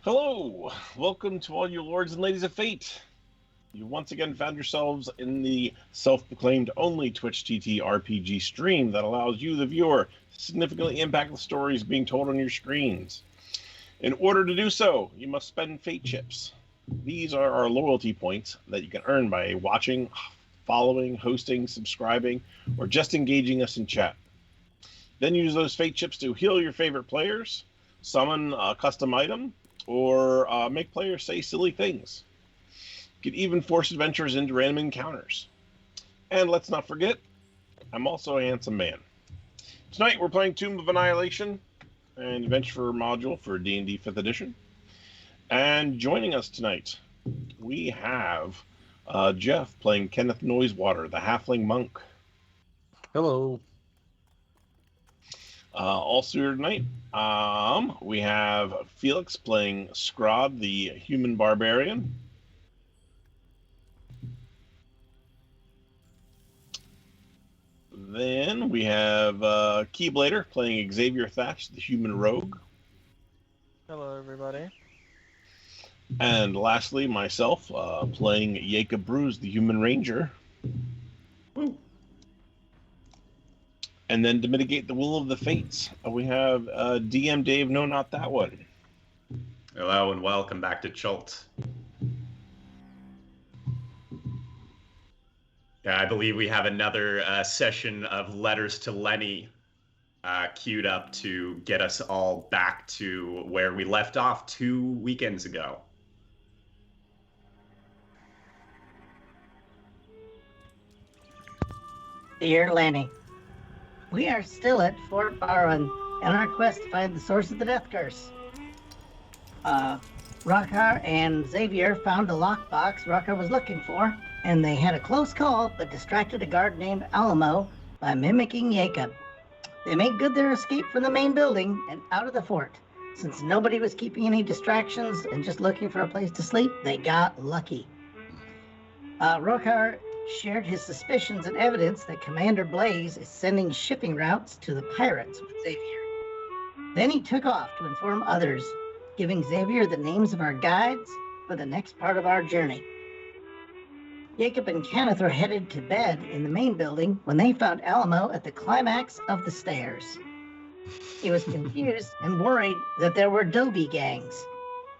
Hello! Welcome to all you lords and ladies of fate. You once again found yourselves in the self-proclaimed only Twitch TT RPG stream that allows you, the viewer, to significantly impact the stories being told on your screens. In order to do so, you must spend fate chips. These are our loyalty points that you can earn by watching, following, hosting, subscribing, or just engaging us in chat. Then use those fate chips to heal your favorite players, summon a custom item, or make players say silly things. You can even force adventurers into random encounters. And let's not forget, I'm also a handsome man. Tonight we're playing Tomb of Annihilation, an adventure module for D&D 5th edition. And joining us tonight, we have Jeff playing Kenneth Noisewater, the halfling monk. Hello. Also here tonight, we have Felix playing Scrod, the human barbarian. Then we have Keyblader playing Xavier Thatch, the human rogue. Hello, everybody. And lastly, myself playing Jacob Bruce, the human ranger. Woo. And then to mitigate the will of the fates, we have DM Dave, no, not that one. Hello and welcome back to Chult. I believe we have another session of Letters to Lenny queued up to get us all back to where we left off 2 weekends ago. Dear Lenny, we are still at Fort Barwon on our quest to find the source of the death curse. Rockar and Xavier found the lockbox Rockar was looking for, and they had a close call but distracted a guard named Alamo by mimicking Jacob. They made good their escape from the main building and out of the fort. Since nobody was keeping any distractions and just looking for a place to sleep, they got lucky. Rockar shared his suspicions and evidence that Commander Blaze is sending shipping routes to the pirates with Xavier. Then he took off to inform others, giving Xavier the names of our guides for the next part of our journey. Jacob and Kenneth were headed to bed in the main building when they found Alamo at the climax of the stairs. He was confused and worried that there were Dobie gangs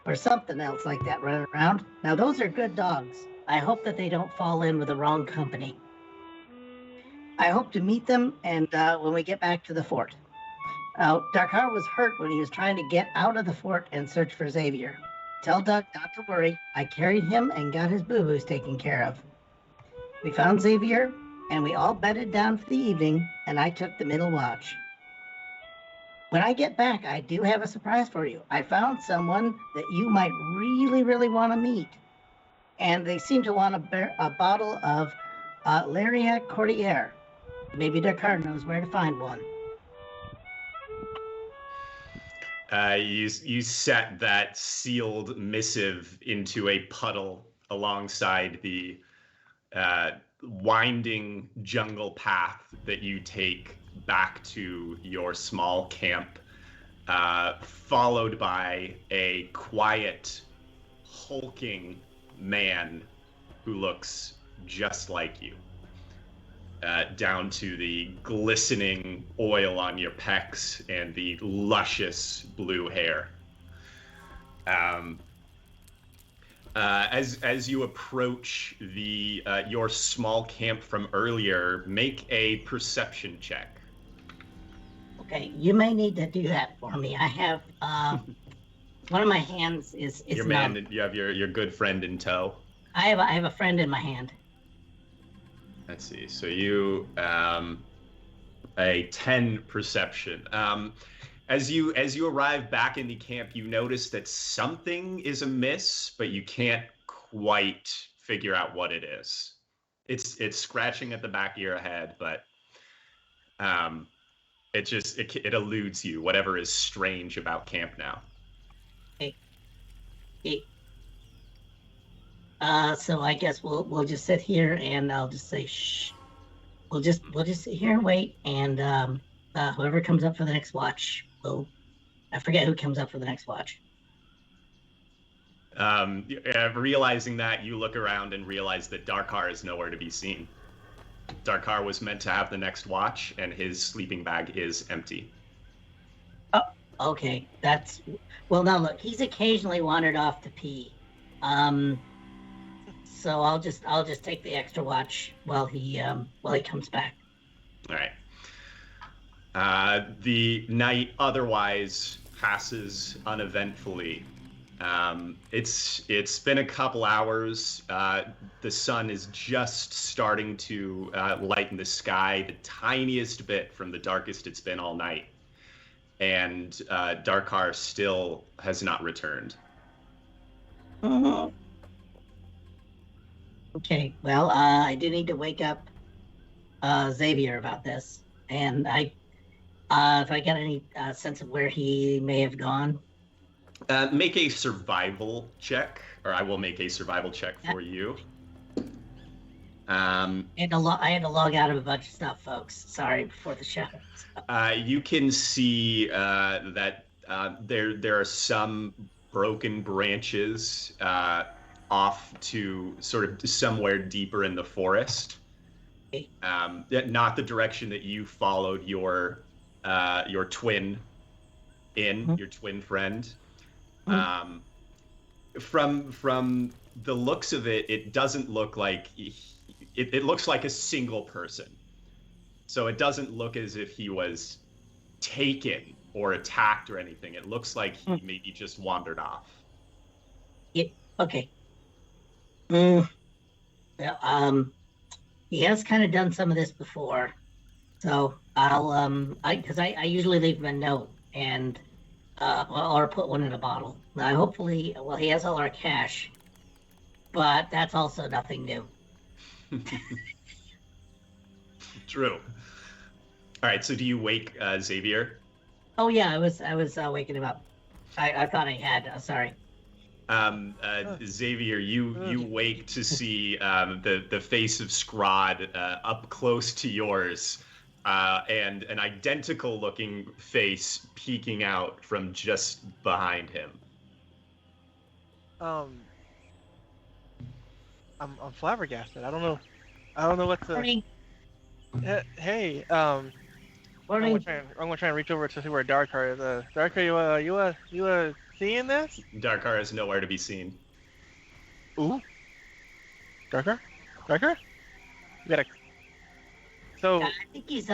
or something else like that running around. Now those are good dogs. I hope that they don't fall in with the wrong company. I hope to meet them and when we get back to the fort. Darkar was hurt when he was trying to get out of the fort and search for Xavier. Tell Doug not to worry. I carried him and got his boo-boos taken care of. We found Xavier and we all bedded down for the evening and I took the middle watch. When I get back, I do have a surprise for you. I found someone that you might really, really want to meet. And they seem to want a bottle of Laria Cordier. Maybe Dakar knows where to find one. You set that sealed missive into a puddle alongside the winding jungle path that you take back to your small camp, followed by a quiet, hulking man who looks just like you, down to the glistening oil on your pecs and the luscious blue hair. As you approach the your small camp from earlier, make a perception check. Okay, you may need to do that for me. I have one of my hands is Your numb. man, you have your good friend in tow. I have a friend in my hand. Let's see. So you a 10 perception. As you arrive back in the camp, you notice that something is amiss, but you can't quite figure out what it is. It's scratching at the back of your head, but it eludes you. Whatever is strange about camp now. So I guess we'll just sit here and I'll just say shh. We'll just sit here and wait, and whoever comes up for the next watch will. I forget who comes up for the next watch. Realizing that, you look around and realize that Darkar is nowhere to be seen. Darkar was meant to have the next watch, and his sleeping bag is empty. Oh, okay. That's well. Now look, he's occasionally wandered off to pee. So I'll just take the extra watch while he comes back. All right. The night otherwise passes uneventfully. It's been a couple hours. The sun is just starting to lighten the sky the tiniest bit from the darkest it's been all night. And Darkar still has not returned. Mhm. Okay, well, I do need to wake up Xavier about this, and if I get any sense of where he may have gone. Make a survival check, or I will make a survival check for you. I had to log out of a bunch of stuff, folks. Sorry, before the show. You can see that there are some broken branches off to sort of somewhere deeper in the forest. Okay. Not the direction that you followed your twin your twin friend. From the looks of it, it doesn't look like it looks like a single person. So it doesn't look as if he was taken or attacked or anything. It looks like he maybe just wandered off. Yeah. Okay. Well, he has kind of done some of this before, so because I usually leave him a note and or put one in a bottle. Now, hopefully, well, he has all our cash, but that's also nothing new. True. All right. So do you wake Xavier? Oh yeah, I was waking him up. I thought I had. Sorry. Xavier, you wake to see the face of Scrod up close to yours, and an identical looking face peeking out from just behind him. I'm flabbergasted. I don't know what to. Morning. Hey, Morning. I'm gonna try and reach over to see where Darkar is. Darkar, you seeing this? Darkar is nowhere to be seen. Ooh. Darkar? You gotta. So. I think he's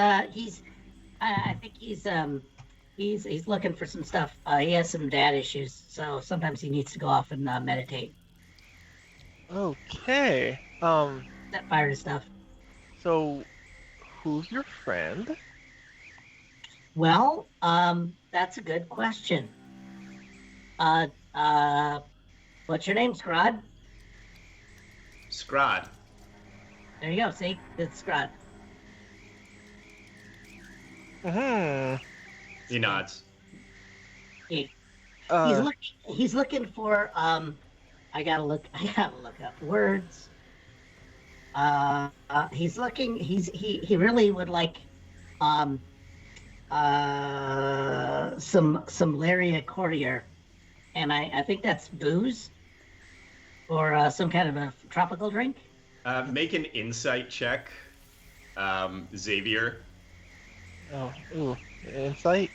he's looking for some stuff. He has some dad issues, so sometimes he needs to go off and meditate. Okay. That fire stuff. So, who's your friend? Well, that's a good question. What's your name, Scrod? Scrod. There you go. See, it's Scrod. He nods. He's looking for I gotta look up words. He really would like some Laria Courier, and I think that's booze or some kind of a tropical drink. Make an insight check, Xavier. Oh, ooh, insight.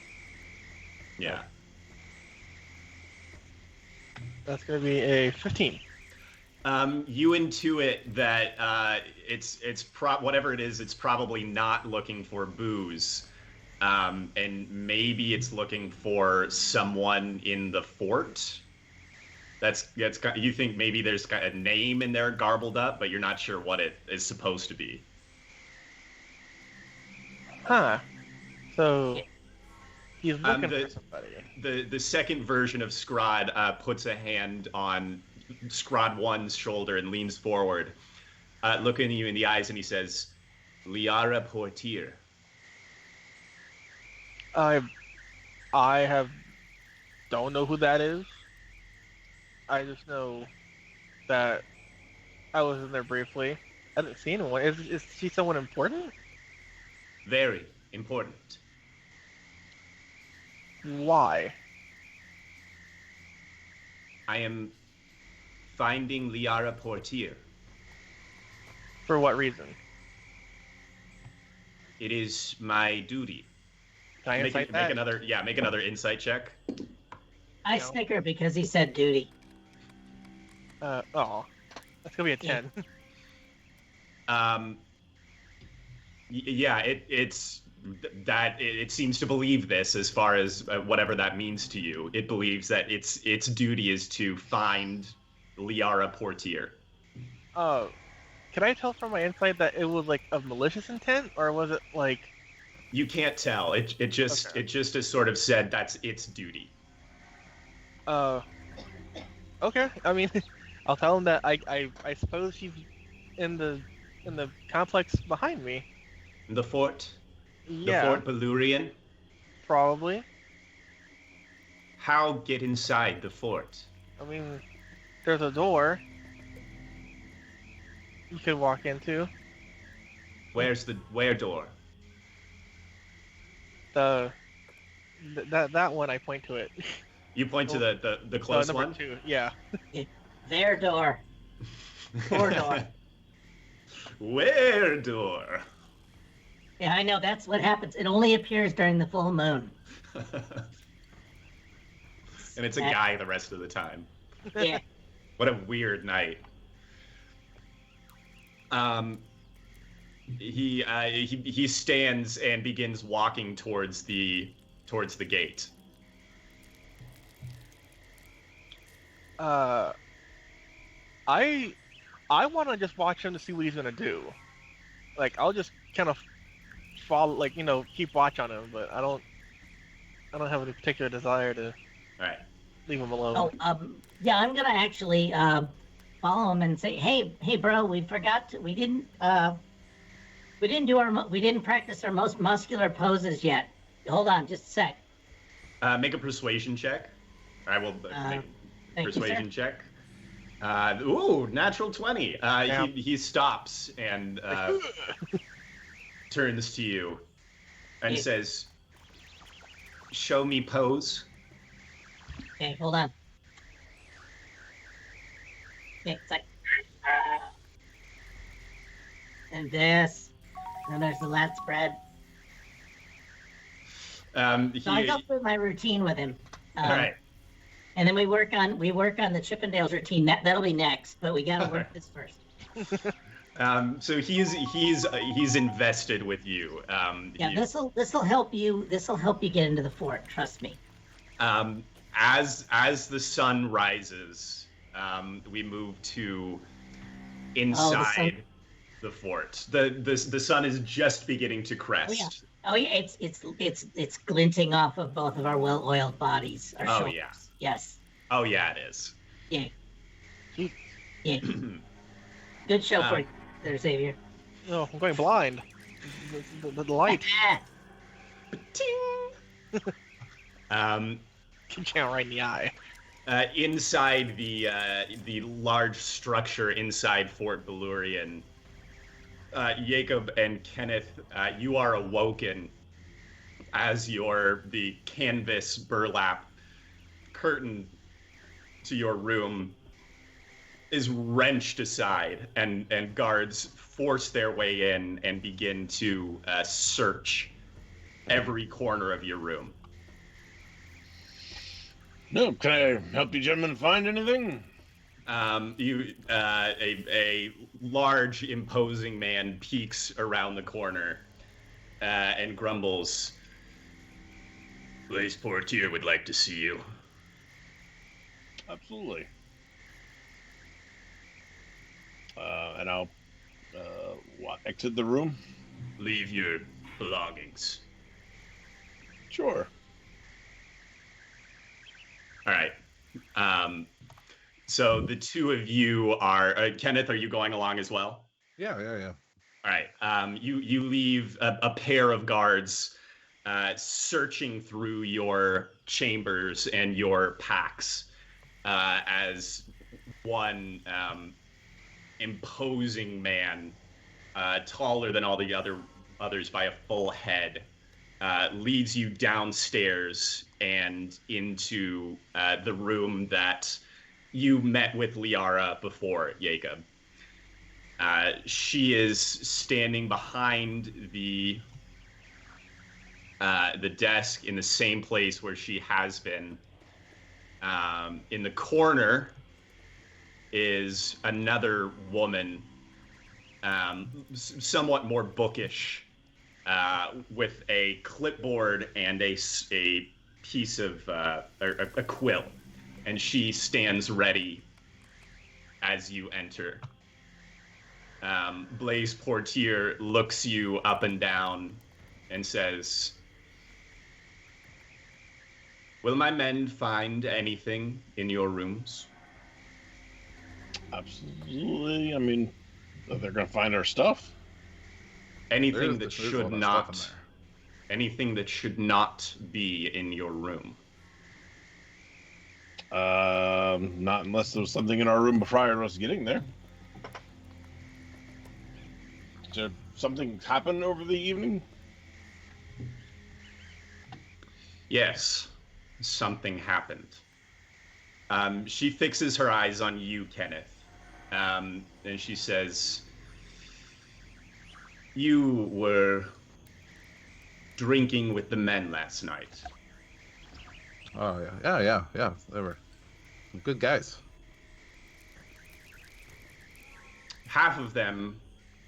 Yeah. That's gonna be a 15. You intuit that it's whatever it is, it's probably not looking for booze, and maybe it's looking for someone in the fort. You think maybe there's a name in there garbled up, but you're not sure what it is supposed to be. Huh. So he's looking for somebody. The second version of Scrod puts a hand on Scrod 1's shoulder and leans forward, looking you in the eyes, and he says, "Liara Portier." I don't know who that is. I just know that I was in there briefly. I haven't seen one. Is she someone important? Very important. Why? I am finding Liara Portier. For what reason? It is my duty. Can I Make insight that? another insight check. I No. snicker because he said duty. Oh, that's gonna be a 10. It seems to believe this as far as whatever that means to you. It believes that its duty is to find Liara Portier. Can I tell from my insight that it was like of malicious intent, or was it like? You can't tell. It just has sort of said that's its duty. Okay. I mean, I'll tell him that I suppose she's in the complex behind me. The fort. Yeah. The Fort Belurian. Probably. How get inside the fort? I mean, there's a door you could walk into. Where door? That one I point to it. You point to the close number one? 2. Yeah. Their door. Door door. Where door? Yeah, I know. That's what happens. It only appears during the full moon. And it's a guy the rest of the time. Yeah. What a weird night. He stands and begins walking towards the gate. I want to just watch him to see what he's gonna do. Like, I'll just kind of follow, like, keep watch on him, but I don't have any particular desire to All right. leave him alone. Oh, yeah, I'm gonna actually follow him and say, hey, bro, we didn't practice our most muscular poses yet. Hold on, just a sec. Make a persuasion check. I will make a Thank you, persuasion sir. check. Natural 20. He stops and turns to you and Yeah. says, "Show me pose." Okay, hold on. Okay, it's like, and this, and there's the lat spread. So I go through my routine with him. All right. And then we work on the Chippendales routine. That'll be next, but we gotta work this first. So he's invested with you. Yeah, this'll help you. This'll help you get into the fort. Trust me. As the sun rises, we move to inside the fort. The sun is just beginning to crest. Oh yeah, it's glinting off of both of our well-oiled bodies. Our shoulders. Yeah. Yes. Oh yeah, it is. Yeah. Yeah. Good show for you there, Xavier. No, I'm going blind. The light. Keep you right in the eye. Inside the large structure inside Fort Belurian, Jacob and Kenneth, you are awoken as the canvas burlap curtain to your room is wrenched aside, and guards force their way in and begin to search every corner of your room. No, can I help you gentlemen find anything? A large, imposing man peeks around the corner and grumbles, "Blaze Portier would like to see you." Absolutely. And I'll exit the room. Leave your belongings. Sure. All right. So the two of you are... Kenneth, are you going along as well? Yeah. All right. You leave a pair of guards searching through your chambers and your packs as one imposing man, taller than all the others by a full head, leads you downstairs and into the room that you met with Liara before, Jacob. She is standing behind the desk in the same place where she has been. In the corner is another woman, somewhat more bookish, with a clipboard and a piece of a quill, and she stands ready as you enter. Blaise Portier looks you up and down and says, "Will my men find anything in your rooms?" Absolutely. I mean, they're going to find our stuff. Anything There's that a lot should of stuff in not, there. anything that should not be in your room. Not unless there was something in our room prior to us getting there. Did something happen over the evening? Yes, something happened. She fixes her eyes on you, Kenneth, and she says, "You were drinking with the men last night." Oh yeah. They were some good guys. Half of them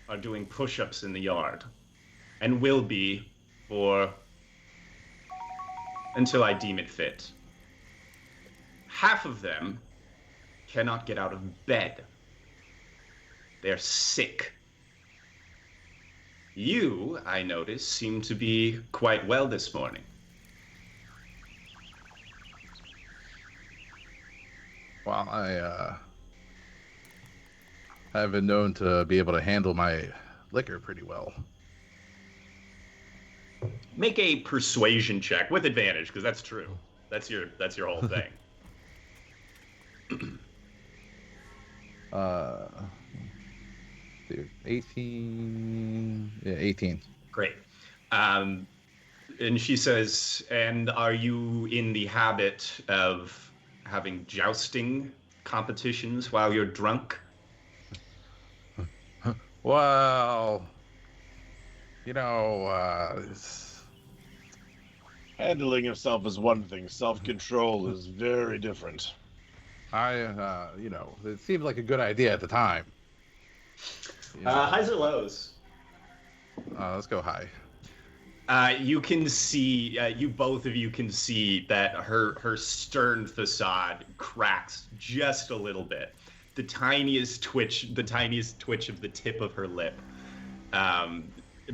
are doing push-ups in the yard, and will be for until I deem it fit. Half of them cannot get out of bed. They're sick. You, I notice, seem to be quite well this morning. Well, I have been known to be able to handle my liquor pretty well. Make a persuasion check with advantage, because that's true. That's your whole thing. Dude, 18. Yeah, 18. Great. And she says, "And are you in the habit of having jousting competitions while you're drunk?" Well, Handling himself is one thing. Self-control is very different. it seemed like a good idea at the time. Highs or lows? Let's go high. You can see, both of you can see that her stern facade cracks just a little bit. The tiniest twitch of the tip of her lip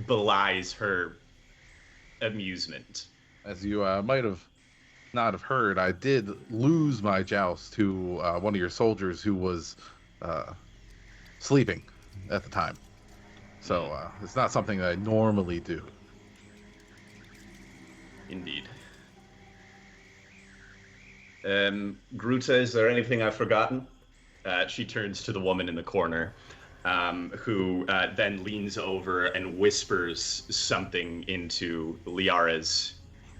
belies her amusement. As you might have not have heard, I did lose my joust to one of your soldiers who was sleeping at the time. So it's not something that I normally do. Indeed. Gruta, is there anything I've forgotten? She turns to the woman in the corner, who then leans over and whispers something into Liara's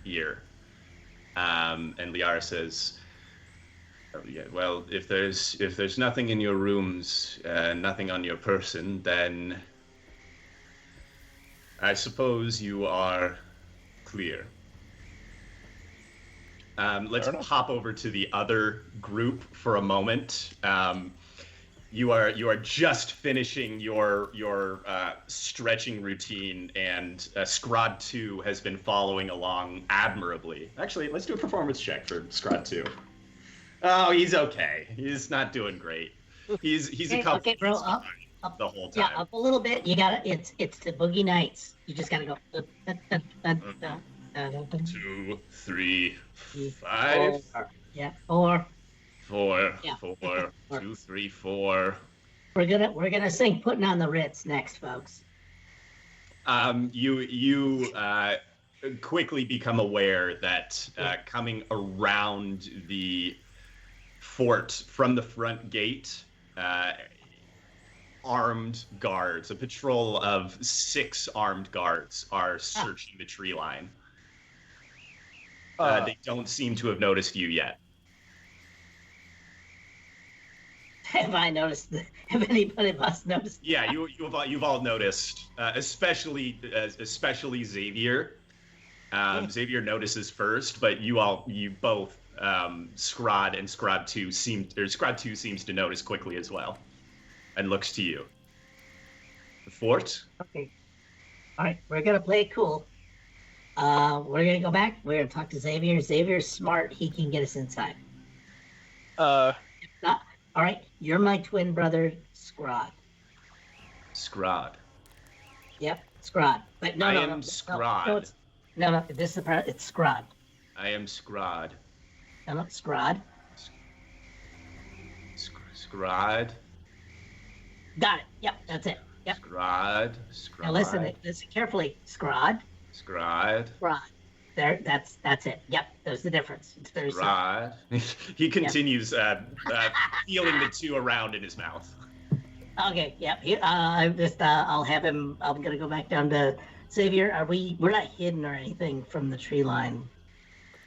ear. And Liara says, "Oh, yeah, well, if there's nothing in your rooms, nothing on your person, then I suppose you are clear." Let's hop over to the other group for a moment. You are just finishing your stretching routine, and Scrod 2 has been following along admirably. Actually, let's do a performance check for Scrod 2. Oh, he's okay. He's not doing great. He's a couple okay, bro, up the whole time. Yeah, up a little bit. You gotta. It's the Boogie Nights. You just gotta go. 2, 3, 5. 4. Yeah, 4. 4. Yeah. 4. 2, 3, 4. We're gonna sing "Putting on the Ritz" next, folks. You quickly become aware that coming around the fort from the front gate, armed guards, a patrol of 6 armed guards, are searching the tree line. They don't seem to have noticed you yet. Have I noticed? Have anybody else noticed? Yeah, you've all noticed, especially Xavier. Xavier notices first, but you both, Scrod and Scrod 2 seems to notice quickly as well, and looks to you. The fort. Okay. All right, we're gonna play it cool. We're gonna go back. We're gonna talk to Xavier. Xavier's smart. He can get us inside. Not, all right, you're my twin brother, Scrod. Scrod. Yep, Scrod. But no, I no, am no, Scrod. no, this is the part. It's Scrod. I am Scrod. No, Scrod. Scrod. Got it. Yep, that's it. Yep. Scrod. Now listen carefully. Scrod. Scrod. Scrod. There. That's it. Yep. There's the difference. It's very simple. Scrod. He continues feeling the two around in his mouth. Okay. Yep. I'm just. I'll have him. I'm gonna go back down to Xavier. We're not hidden or anything from the tree line.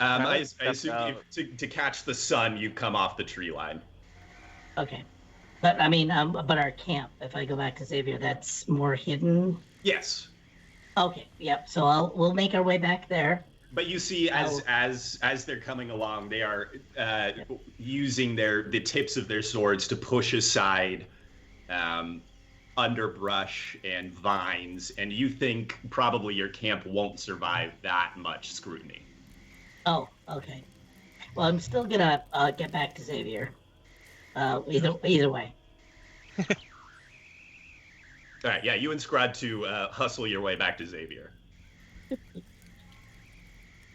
I assume to catch the sun, you come off the tree line. Okay. But I mean, but our camp. If I go back to Xavier, that's more hidden. Yes. Okay. Yep. So we'll make our way back there. But you see, as they're coming along, they are using the tips of their swords to push aside underbrush and vines, and you think probably your camp won't survive that much scrutiny. Oh, okay. Well, I'm still gonna get back to Xavier. Either way. All right, yeah, you and Scrod 2 hustle your way back to Xavier.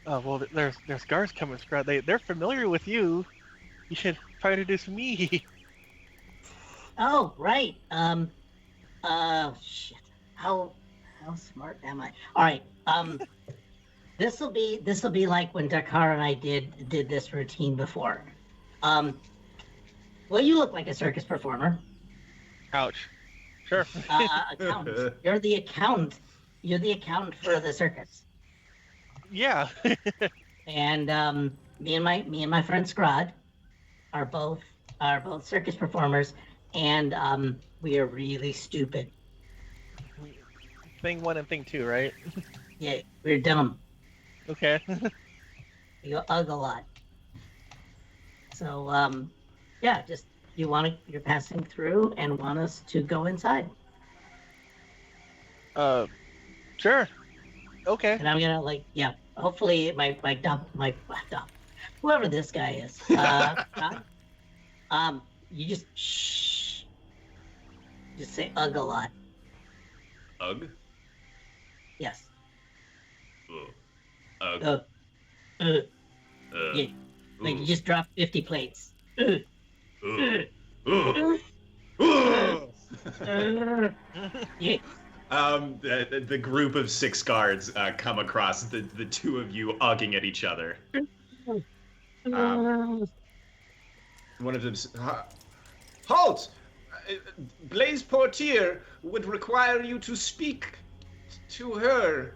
Well, there's guards coming, Scrod. They're familiar with you. You should try to introduce me. Oh, right. Shit. How smart am I? All right. This will be like when Dakar and I did this routine before. Well, you look like a circus performer. Ouch. Sure. Accountant. You're the accountant. You're the accountant for the circus. Yeah. And me and my friend Scrod are both circus performers, and we are really stupid. Thing 1 and thing 2, right? Yeah, we're dumb. Okay. We go ugh a lot. So yeah, just you're passing through and want us to go inside. Sure. Okay. And I'm gonna hopefully my whoever this guy is, you just shh. Just say ugh a lot. Ugh? Yes. Ugh. Yeah. Like you just dropped 50 plates. Yeah. The group of 6 guards come across the two of you ugging at each other. One of them says, "Halt! Blaise Portier would require you to speak to her."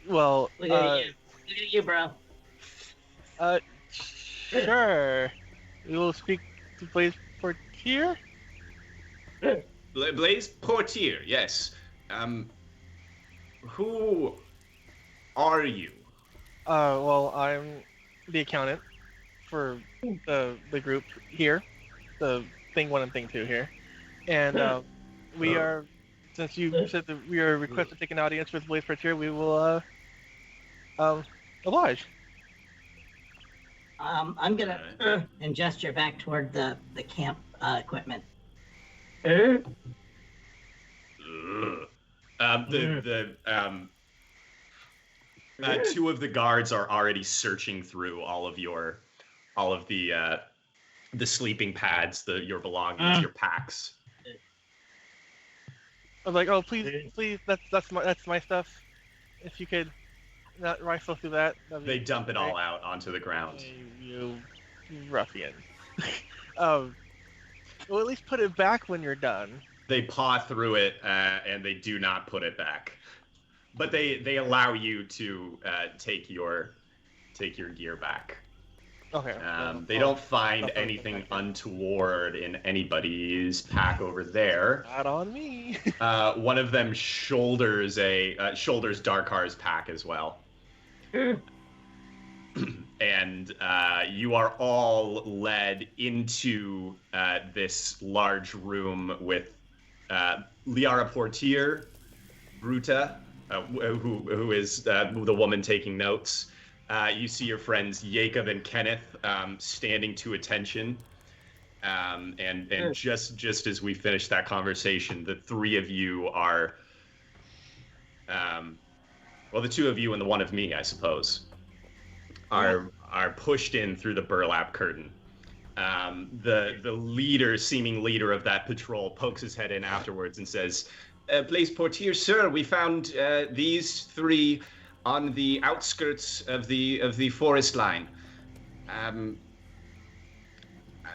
Well, Look at you, bro. Sure. We will speak to Blaise Portier. Blaise Portier, yes. Who are you? Well, I'm the accountant for the group here, the thing 1 and thing 2 here, and we are. Since you said that we are requested to take an audience with Blaise Portier, we will oblige. I'm gonna and gesture back toward the camp equipment. Two of the guards are already searching through all of the sleeping pads, your belongings, your packs. I'm like, oh, please, that's my stuff. If you could not rifle through that. They dump it all out onto the ground. You ruffian. Well, at least put it back when you're done. They paw through it, and they do not put it back. but they allow you to take your gear back. Okay. They don't find Stuff everything anything back here. untoward in anybody's pack over there. Not on me. One of them shoulders Darkar's pack as well. And you are all led into this large room with Liara Portier, Bruta, who is the woman taking notes. You see your friends Jacob and Kenneth standing to attention. And just as we finish that conversation, the three of you are, well, the two of you and the one of me, I suppose, are pushed in through the burlap curtain. The seeming leader of that patrol pokes his head in afterwards and says, Blaise Portier, sir, we found these three on the outskirts of the forest line.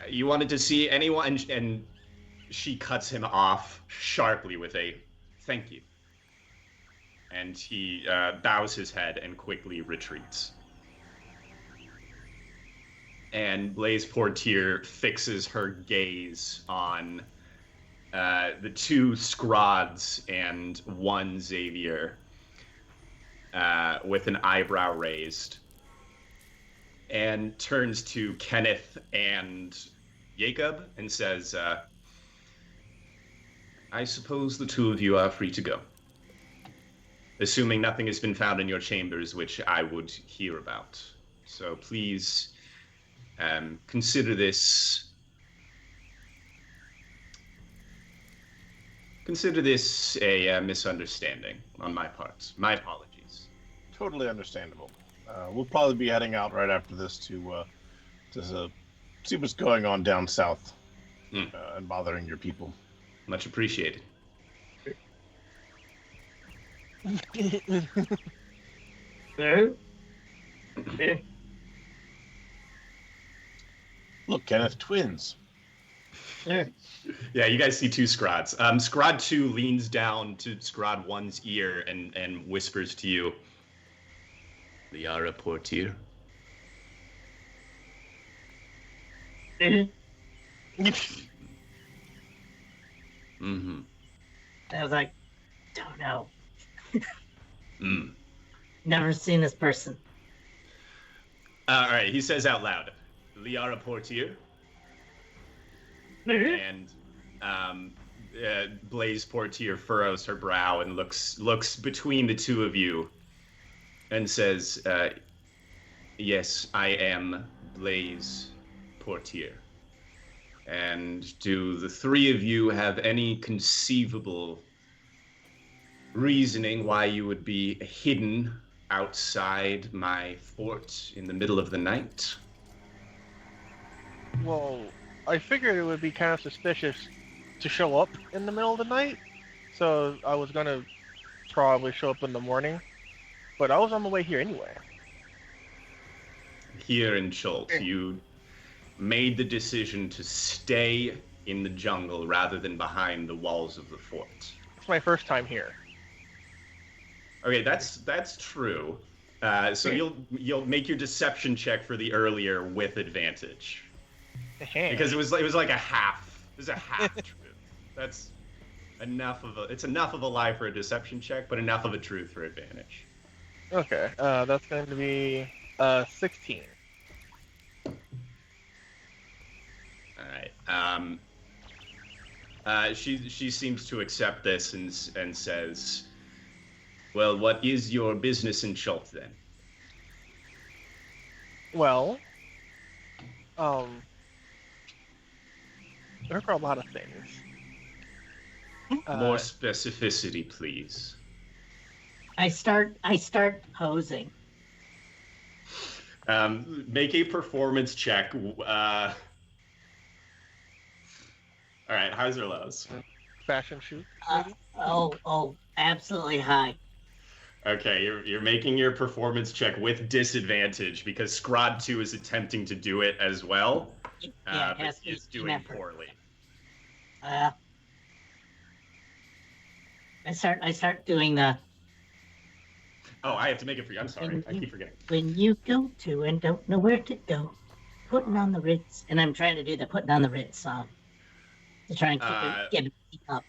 You wanted to see anyone? And she cuts him off sharply with a thank you. And he bows his head and quickly retreats. And Blaise Portier fixes her gaze on the two Scrods and one Xavier with an eyebrow raised, and turns to Kenneth and Jacob and says, I suppose the two of you are free to go. Assuming nothing has been found in your chambers, which I would hear about. So please consider this a misunderstanding on my part. My apologies. Totally understandable. We'll probably be heading out right after this to see what's going on down south and bothering your people. Much appreciated. Look, Kenneth, twins. Yeah, you guys see two Scrods. Scrod 2 leans down to Scrod 1's ear and whispers to you, Liara Portier. Mm-hmm. I was like, don't know. Mm. Never seen this person. All right, he says out loud, Liara Portier. And Blaise Portier furrows her brow and looks between the two of you and says, yes, I am Blaise Portier. And do the three of you have any conceivable reasoning why you would be hidden outside my fort in the middle of the night? Well, I figured it would be kind of suspicious to show up in the middle of the night, so I was gonna probably show up in the morning, but I was on the way here anyway. Here in Chult, you made the decision to stay in the jungle rather than behind the walls of the fort. It's my first time here. Okay, that's true. So you'll make your deception check for the earlier with advantage. Because it was like a half. It was a half truth. That's enough of a lie for a deception check, but enough of a truth for advantage. Okay, that's going to be 16. All right. She seems to accept this and says, "Well, what is your business in Chult then?" Well, there are a lot of things. More specificity, please. I start posing. Make a performance check. All right, highs or lows? Fashion shoot, maybe? Absolutely high. Okay, you're making your performance check with disadvantage because Scrod 2 is attempting to do it as well, but he's doing poorly. I start doing the Oh, I have to make it for you. I'm sorry. I keep forgetting. When you go to and don't know where to go, putting on the Ritz, and I'm trying to do the putting on the Ritz song to try and keep it up.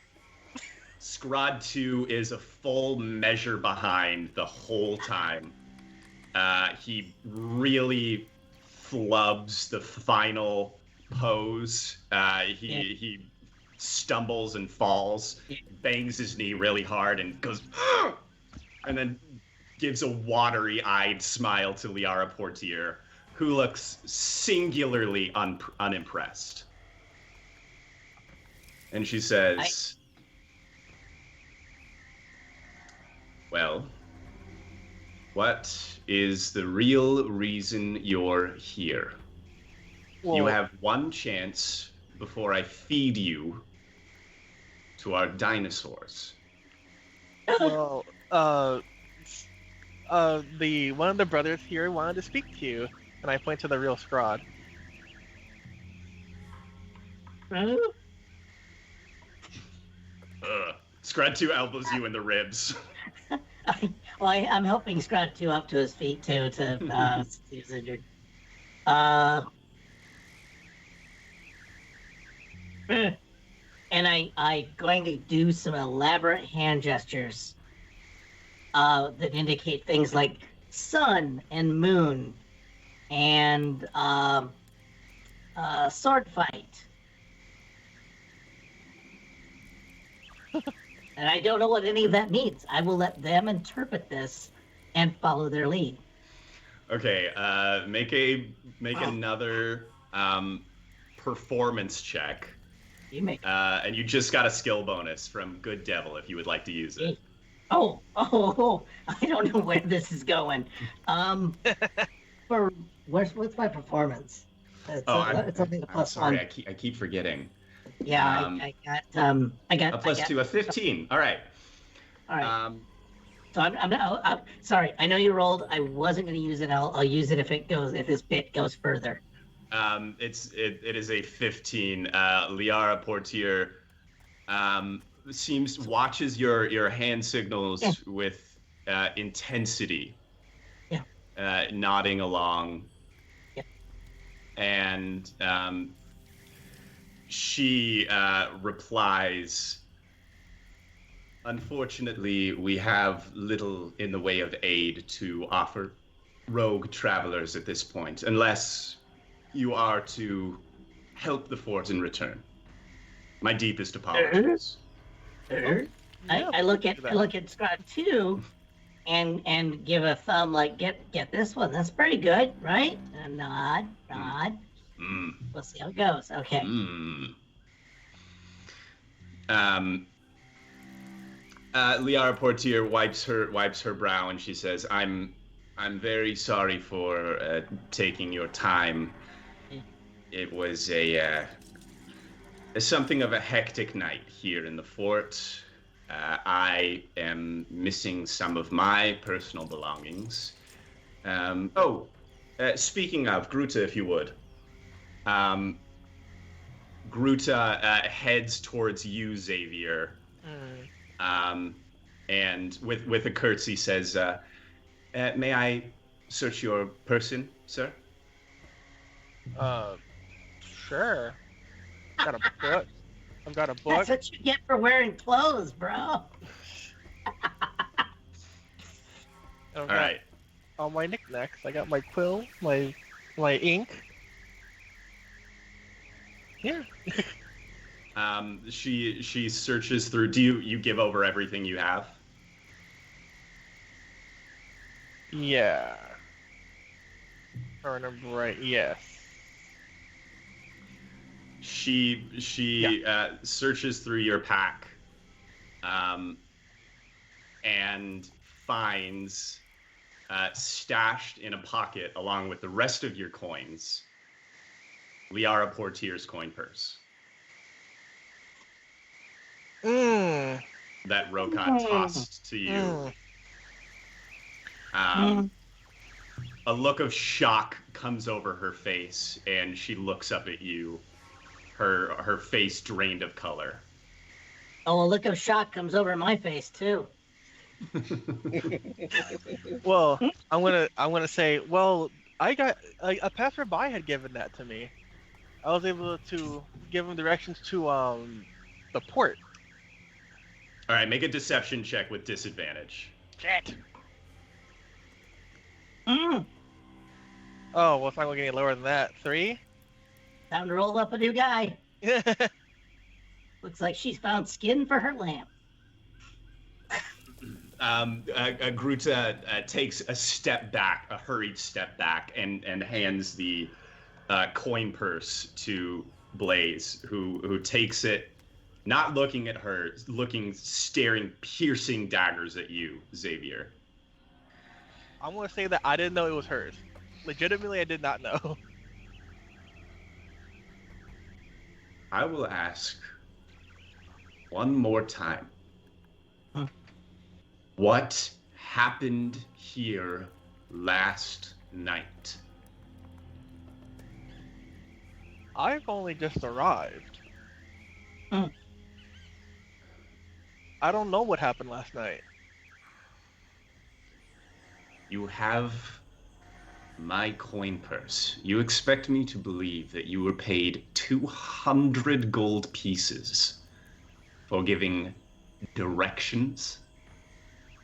Scrod 2 is a full measure behind the whole time. He really flubs the final pose. He stumbles and falls, bangs his knee really hard, and goes, and then gives a watery-eyed smile to Liara Portier, who looks singularly unimpressed. And she says, well, what is the real reason you're here? Well, You have one chance before I feed you to our dinosaurs. well, the one of the brothers here wanted to speak to you, and I point to the real Scrod. Scrod 2 elbows you in the ribs. I'm helping Scrod 2 up to his feet too. He's injured. And I going to do some elaborate hand gestures that indicate things like sun and moon and sword fight. And I don't know what any of that means. I will let them interpret this and follow their lead. Okay, make another performance check. You make And you just got a skill bonus from Good Devil if you would like to use it. Oh, I don't know where this is going. What's my performance? It's only the I'm plus sorry, one. I keep forgetting. Yeah, I got A plus 2, a 15. All right. All right. So I'm sorry. I know you rolled. I wasn't going to use it. I'll use it if this bit goes further. It is a 15. Liara Portier watches your hand signals with intensity. Yeah. Nodding along. Yeah. And she replies, unfortunately, we have little in the way of aid to offer rogue travelers at this point, unless you are to help the fort in return. My deepest apologies. I look at Scrod 2 and give a thumb like get this one. That's pretty good, right? And a nod. We'll see how it goes. Okay. Liara Portier wipes her brow and she says, I'm very sorry for taking your time. It was something of a hectic night here in the fort. I am missing some of my personal belongings. Speaking of, Gruta, if you would. Gruta heads towards you, Xavier. And with a curtsy says, may I search your person, sir? Sure. Got a book. I've got a book. That's what you get for wearing clothes, bro. All right. All my knickknacks. I got my quill, my ink. Here. She searches through. Do you give over everything you have? Yeah. If I remember right, yes. She searches through your pack, and finds stashed in a pocket along with the rest of your coins, Liara Portier's coin purse. That Rokat tossed to you. A look of shock comes over her face, and she looks up at you, her face drained of color. Oh, a look of shock comes over my face too. Well, I'm gonna say, well, I got a passerby had given that to me. I was able to give him directions to the port. All right, make a deception check with disadvantage. Shit. Mm, Oh, well, it's not going to get any lower than that. 3? time to roll up a new guy. Looks like she's found skin for her lamp. Gruta takes a step back, a hurried step back, and hands the coin purse to Blaze, who takes it, not looking at her, staring piercing daggers at you, Xavier. I'm going to say that I didn't know it was hers. Legitimately, I did not know. I will ask one more time. Huh? What happened here last night? I've only just arrived. Hmm. I don't know what happened last night. You have my coin purse. You expect me to believe that you were paid 200 gold pieces for giving directions?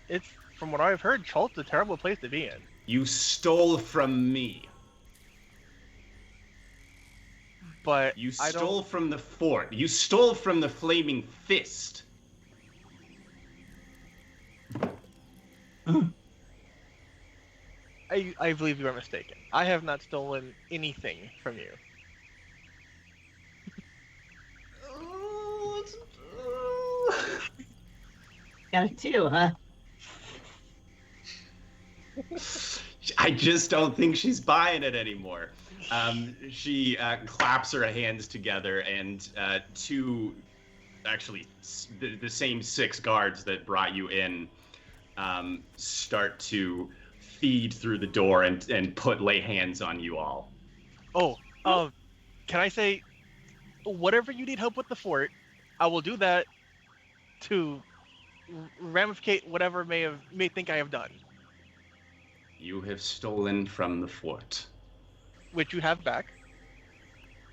It's, from what I've heard, Chalt's a terrible place to be in. You stole from me. But You I stole don't... from the fort. You stole from the Flaming Fist. I believe you are mistaken. I have not stolen anything from you. Got it too, huh? I just don't think she's buying it anymore. She claps her hands together, and two, actually, the same 6 guards that brought you in start to feed through the door and lay hands on you all. Oh, can I say, whatever you need help with the fort, I will do that to ramify whatever may think I have done. You have stolen from the fort. Which you have back.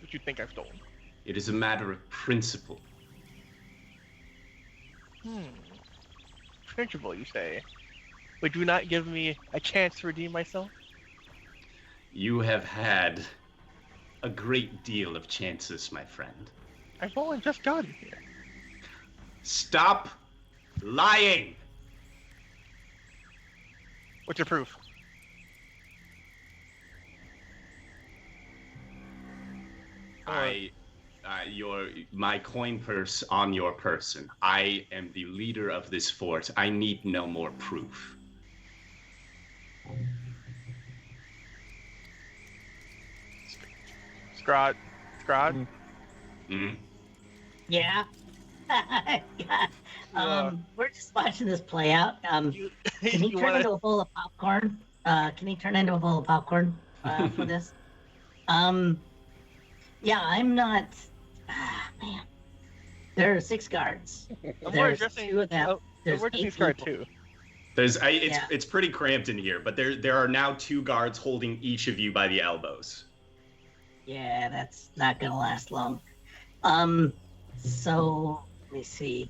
Which you think I've stolen. It is a matter of principle. Principle, you say? Would you not give me a chance to redeem myself? You have had a great deal of chances, my friend. I've only just gotten here. Stop lying! What's your proof? My coin purse on your person. I am the leader of this fort. I need no more proof. Scrod? Mm-hmm. Yeah. We're just watching this play out. Can he turn into a bowl of popcorn? Can he turn into a bowl of popcorn for this? Yeah, I'm not. Man, there are 6 guards. There's 2 of them. There's 8 people. Too. It's pretty cramped in here, but there are now 2 guards holding each of you by the elbows. Yeah, that's not gonna last long. So let me see.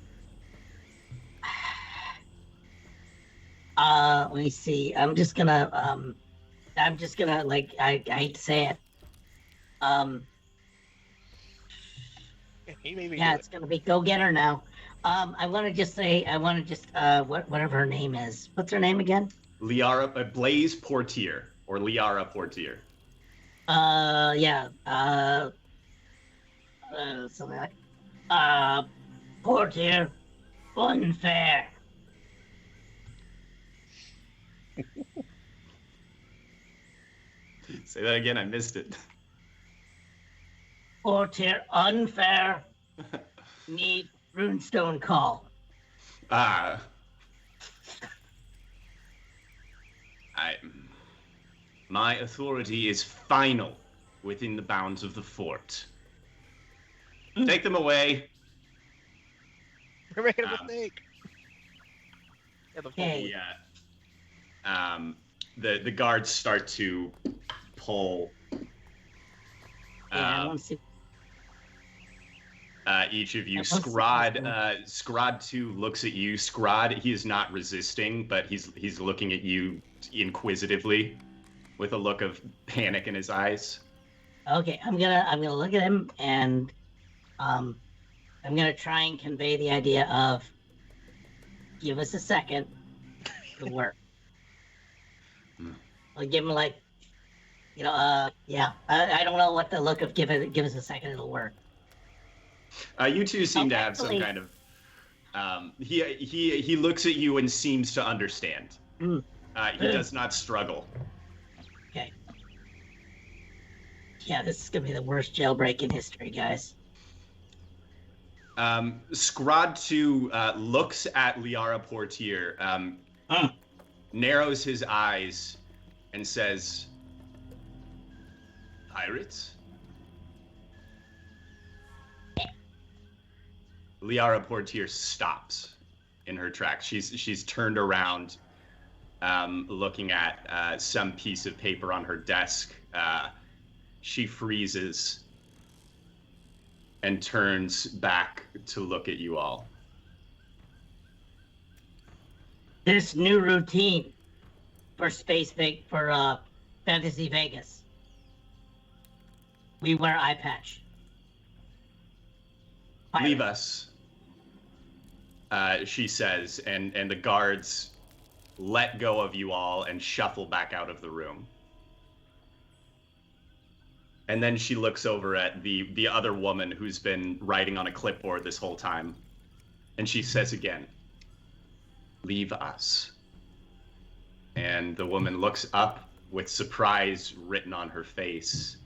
Let me see. I'm just gonna like I hate to say it. Yeah, it's gonna be go get her now. I want to just say whatever her name is. What's her name again? Blaze Portier or Liara Portier. Yeah. Something like Portier, unfair. Say that again. I missed it. Portier, unfair. Need runestone call. My authority is final within the bounds of the fort. Take them away. We're making a mistake. Yeah, the Okay. The guards start to pull. Yeah, I want to see. Each of you. I want to see Scrod 2 looks at you. Scrod, he is not resisting, but he's looking at you inquisitively with a look of panic in his eyes. Okay, I'm gonna look at him and I'm gonna try and convey the idea of give us a second to work. I'll give him like, yeah. I don't know what the look of give us a second, it'll work. You two seem to have some kind of. He looks at you and seems to understand. He does not struggle. Okay. Yeah, this is gonna be the worst jailbreak in history, guys. Scrod 2 looks at Liara Portier, narrows his eyes, and says, "Pirates?" Liara Portier stops in her tracks. She's turned around, looking at some piece of paper on her desk. She freezes and turns back to look at you all. This new routine for Fantasy Vegas. We wear eye patch. Leave us, she says, and the guards let go of you all and shuffle back out of the room. And then she looks over at the other woman who's been writing on a clipboard this whole time. And she says again, "Leave us." And the woman looks up with surprise written on her face,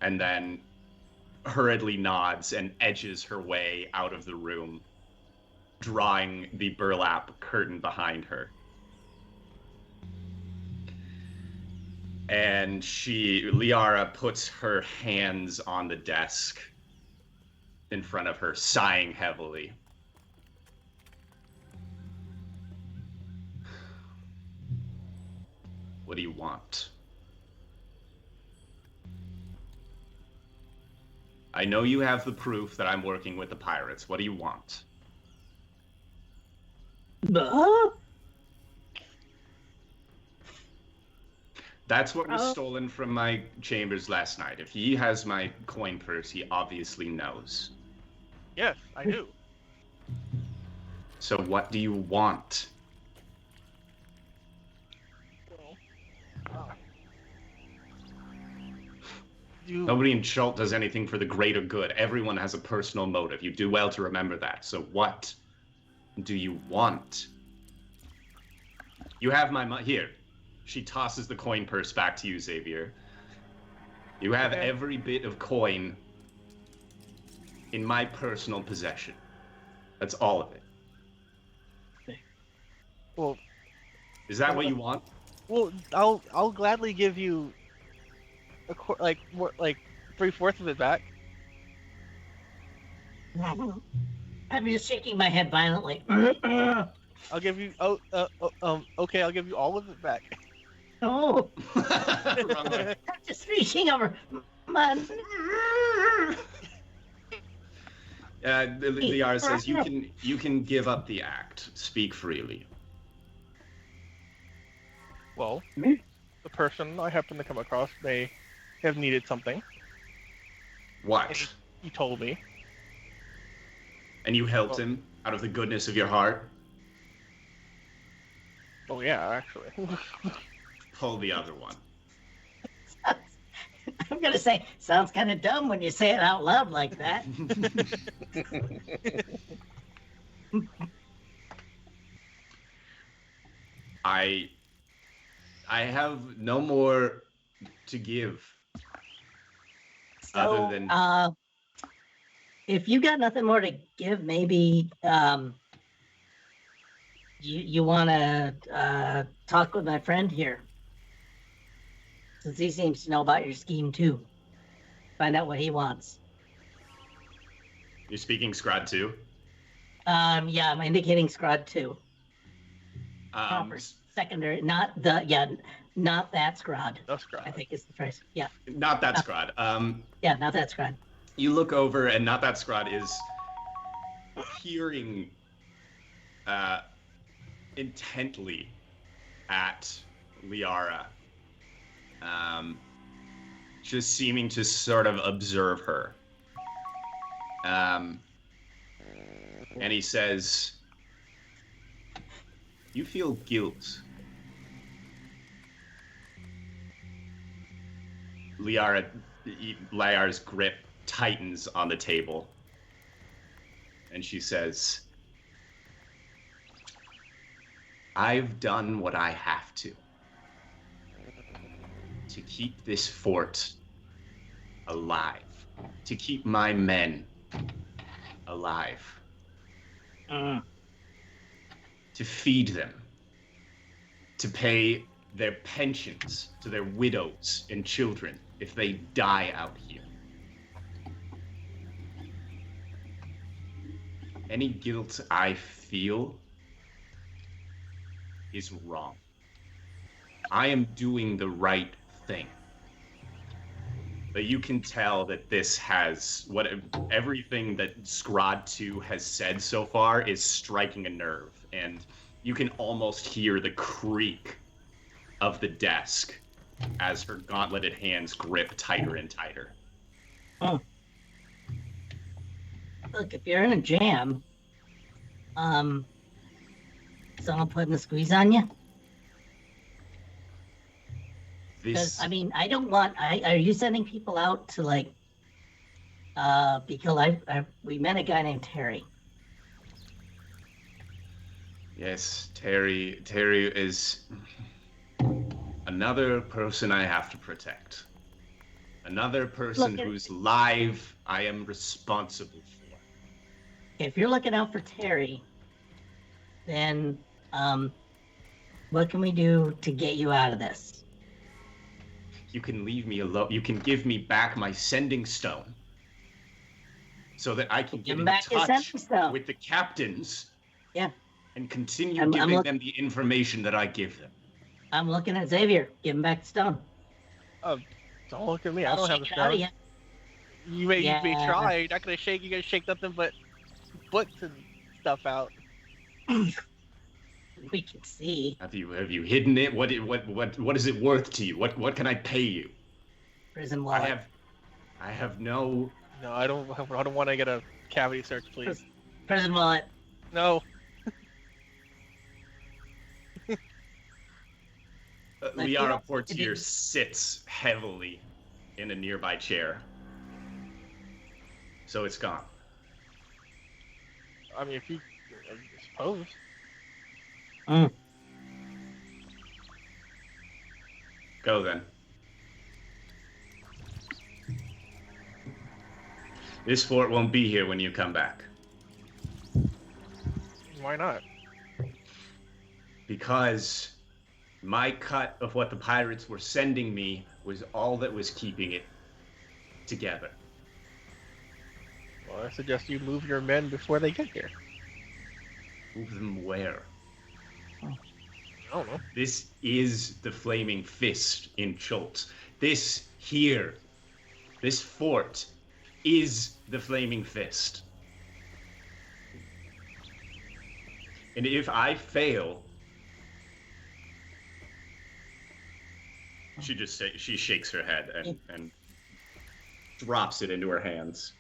and then hurriedly nods and edges her way out of the room, drawing the burlap curtain behind her. And Liara puts her hands on the desk in front of her, sighing heavily. What do you want? I know you have the proof that I'm working with the pirates. What do you want? That's what was stolen from my chambers last night. If he has my coin purse, he obviously knows. Yes, I do. So what do you want? Nobody in Schult does anything for the greater good. Everyone has a personal motive. You do well to remember that. So what do you want? You have my money. Here. She tosses the coin purse back to you, Xavier. You have every bit of coin in my personal possession. That's all of it. Well, is that what you want? Well, I'll gladly give you like 3/4 of it back. I'm just shaking my head violently. I'll give you. Okay, I'll give you all of it back. Oh, I'm just reaching over. Liara says you can give up the act. Speak freely. Well, the person I happen to come across may have needed something. What? He told me. And you helped him out of the goodness of your heart? Oh yeah, actually. Pull the other one. I'm gonna say, sounds kind of dumb when you say it out loud like that. I have no more to give. So, other than if you got nothing more to give, maybe you want to talk with my friend here, since he seems to know about your scheme too. Find out what he wants. You're speaking Scrod 2? Yeah, I'm indicating Scrod 2. Proper secondary, not that Scrod. No Scrod. I think is the phrase. Yeah. Not that Scrod. Yeah, not that Scrod. You look over, and not that Scrod is peering intently at Liara, just seeming to sort of observe her. And he says, "You feel guilt." Liara's grip tightens on the table, and she says, "I've done what I have to keep this fort alive, to keep my men alive, to feed them, to pay their pensions to their widows and children if they die out here. Any guilt I feel is wrong. I am doing the right thing." But you can tell that this has everything that Scrod 2 has said so far is striking a nerve, and you can almost hear the creak of the desk as her gauntleted hands grip tighter and tighter. Oh. Look, if you're in a jam, someone putting the squeeze on you? Because, I mean, I don't want... are you sending people out to, like... because we met a guy named Terry. Yes, Terry is another person I have to protect. Another person whose life I am responsible for. If you're looking out for Terry, then what can we do to get you out of this? You can leave me alone. You can give me back my sending stone so that I can get in touch with the captains. Yeah. And continue giving them the information that I give them. I'm looking at Xavier. Give him back the stone. Oh, don't look at me. I don't have the stone. You may try. You're not gonna shake. You're gonna shake nothing but books and stuff out. We can see. Have you hidden it? What is it worth to you? What can I pay you? Prison wallet. I have no. No, I don't want to get a cavity search, please. Prison wallet. No. Liara Portier sits heavily in a nearby chair. So it's gone. I mean, I suppose. Go then. This fort won't be here when you come back. Why not? Because my cut of what the pirates were sending me was all that was keeping it together. Well, I suggest you move your men before they get here. Move them where? I don't know. This is the Flaming Fist in Schultz. This here, this fort, is the Flaming Fist. And if I fail, she shakes her head and drops it into her hands.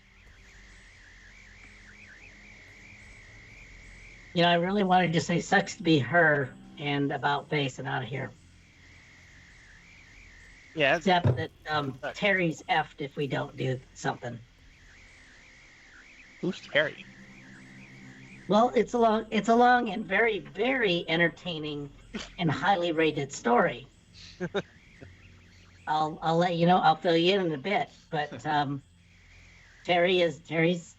You know, I really wanted to say sucks to be her and about face and out of here. Yeah. Except that Terry's effed if we don't do something. Who's Terry? Well, it's a long and very, very entertaining and highly rated story. I'll let you know. I'll fill you in a bit. But Terry's Terry's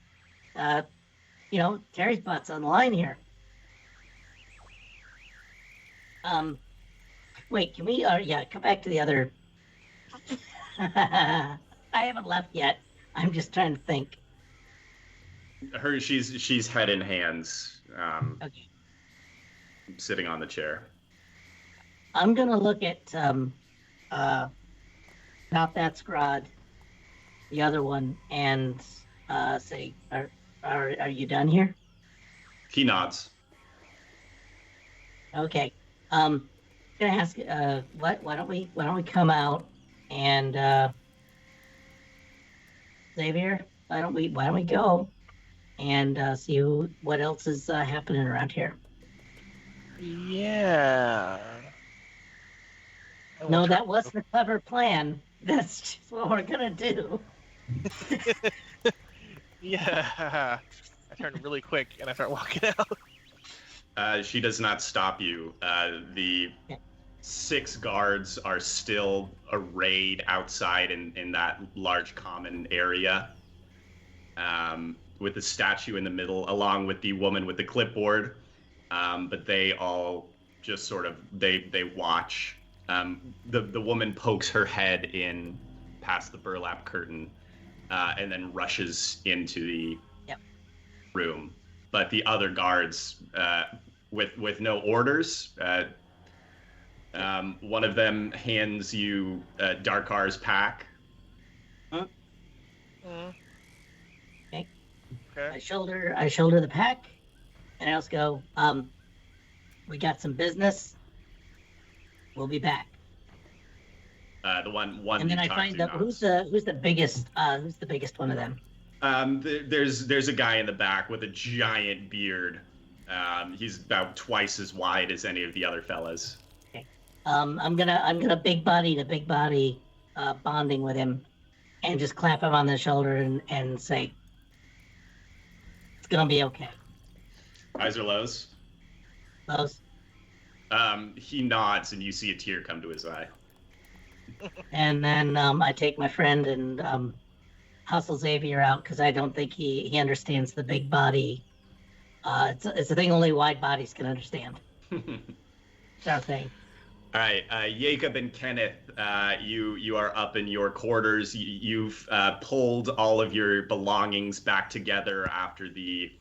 butt's on the line here. Wait, can we? Come back to the other. I haven't left yet. I'm just trying to think. She's head in hands. Okay. sitting on the chair. I'm gonna look at not that Scrod, the other one, and say, are you done here? He nods. Okay. Gonna ask, why don't we come out and Xavier, why don't we go and see what else is happening around here? Yeah. I will No, try that wasn't a clever plan. That's just what we're gonna do. Yeah. I turn really quick and I start walking out. She does not stop you. The 6 guards are still arrayed outside in that large common area, with the statue in the middle, along with the woman with the clipboard. But they all just sort of they watch. The woman pokes her head in past the burlap curtain, and then rushes into the room. But the other guards, with no orders, one of them hands you Darkar's pack. Mm. Okay. Okay. I shoulder the pack, and I also go, we got some business. We'll be back. The one. And then you I talk find to out nods. who's the biggest one of them. There's a guy in the back with a giant beard. He's about twice as wide as any of the other fellas. Okay. I'm gonna big body to big body bonding with him, and just clap him on the shoulder and say, it's gonna be okay. Eyes are lows. Lowe's. He nods, and you see a tear come to his eye. And then I take my friend and hustle Xavier out because I don't think he understands the big body. It's a thing only wide bodies can understand. It's our thing. All right, Jacob and Kenneth, you are up in your quarters. You've pulled all of your belongings back together after the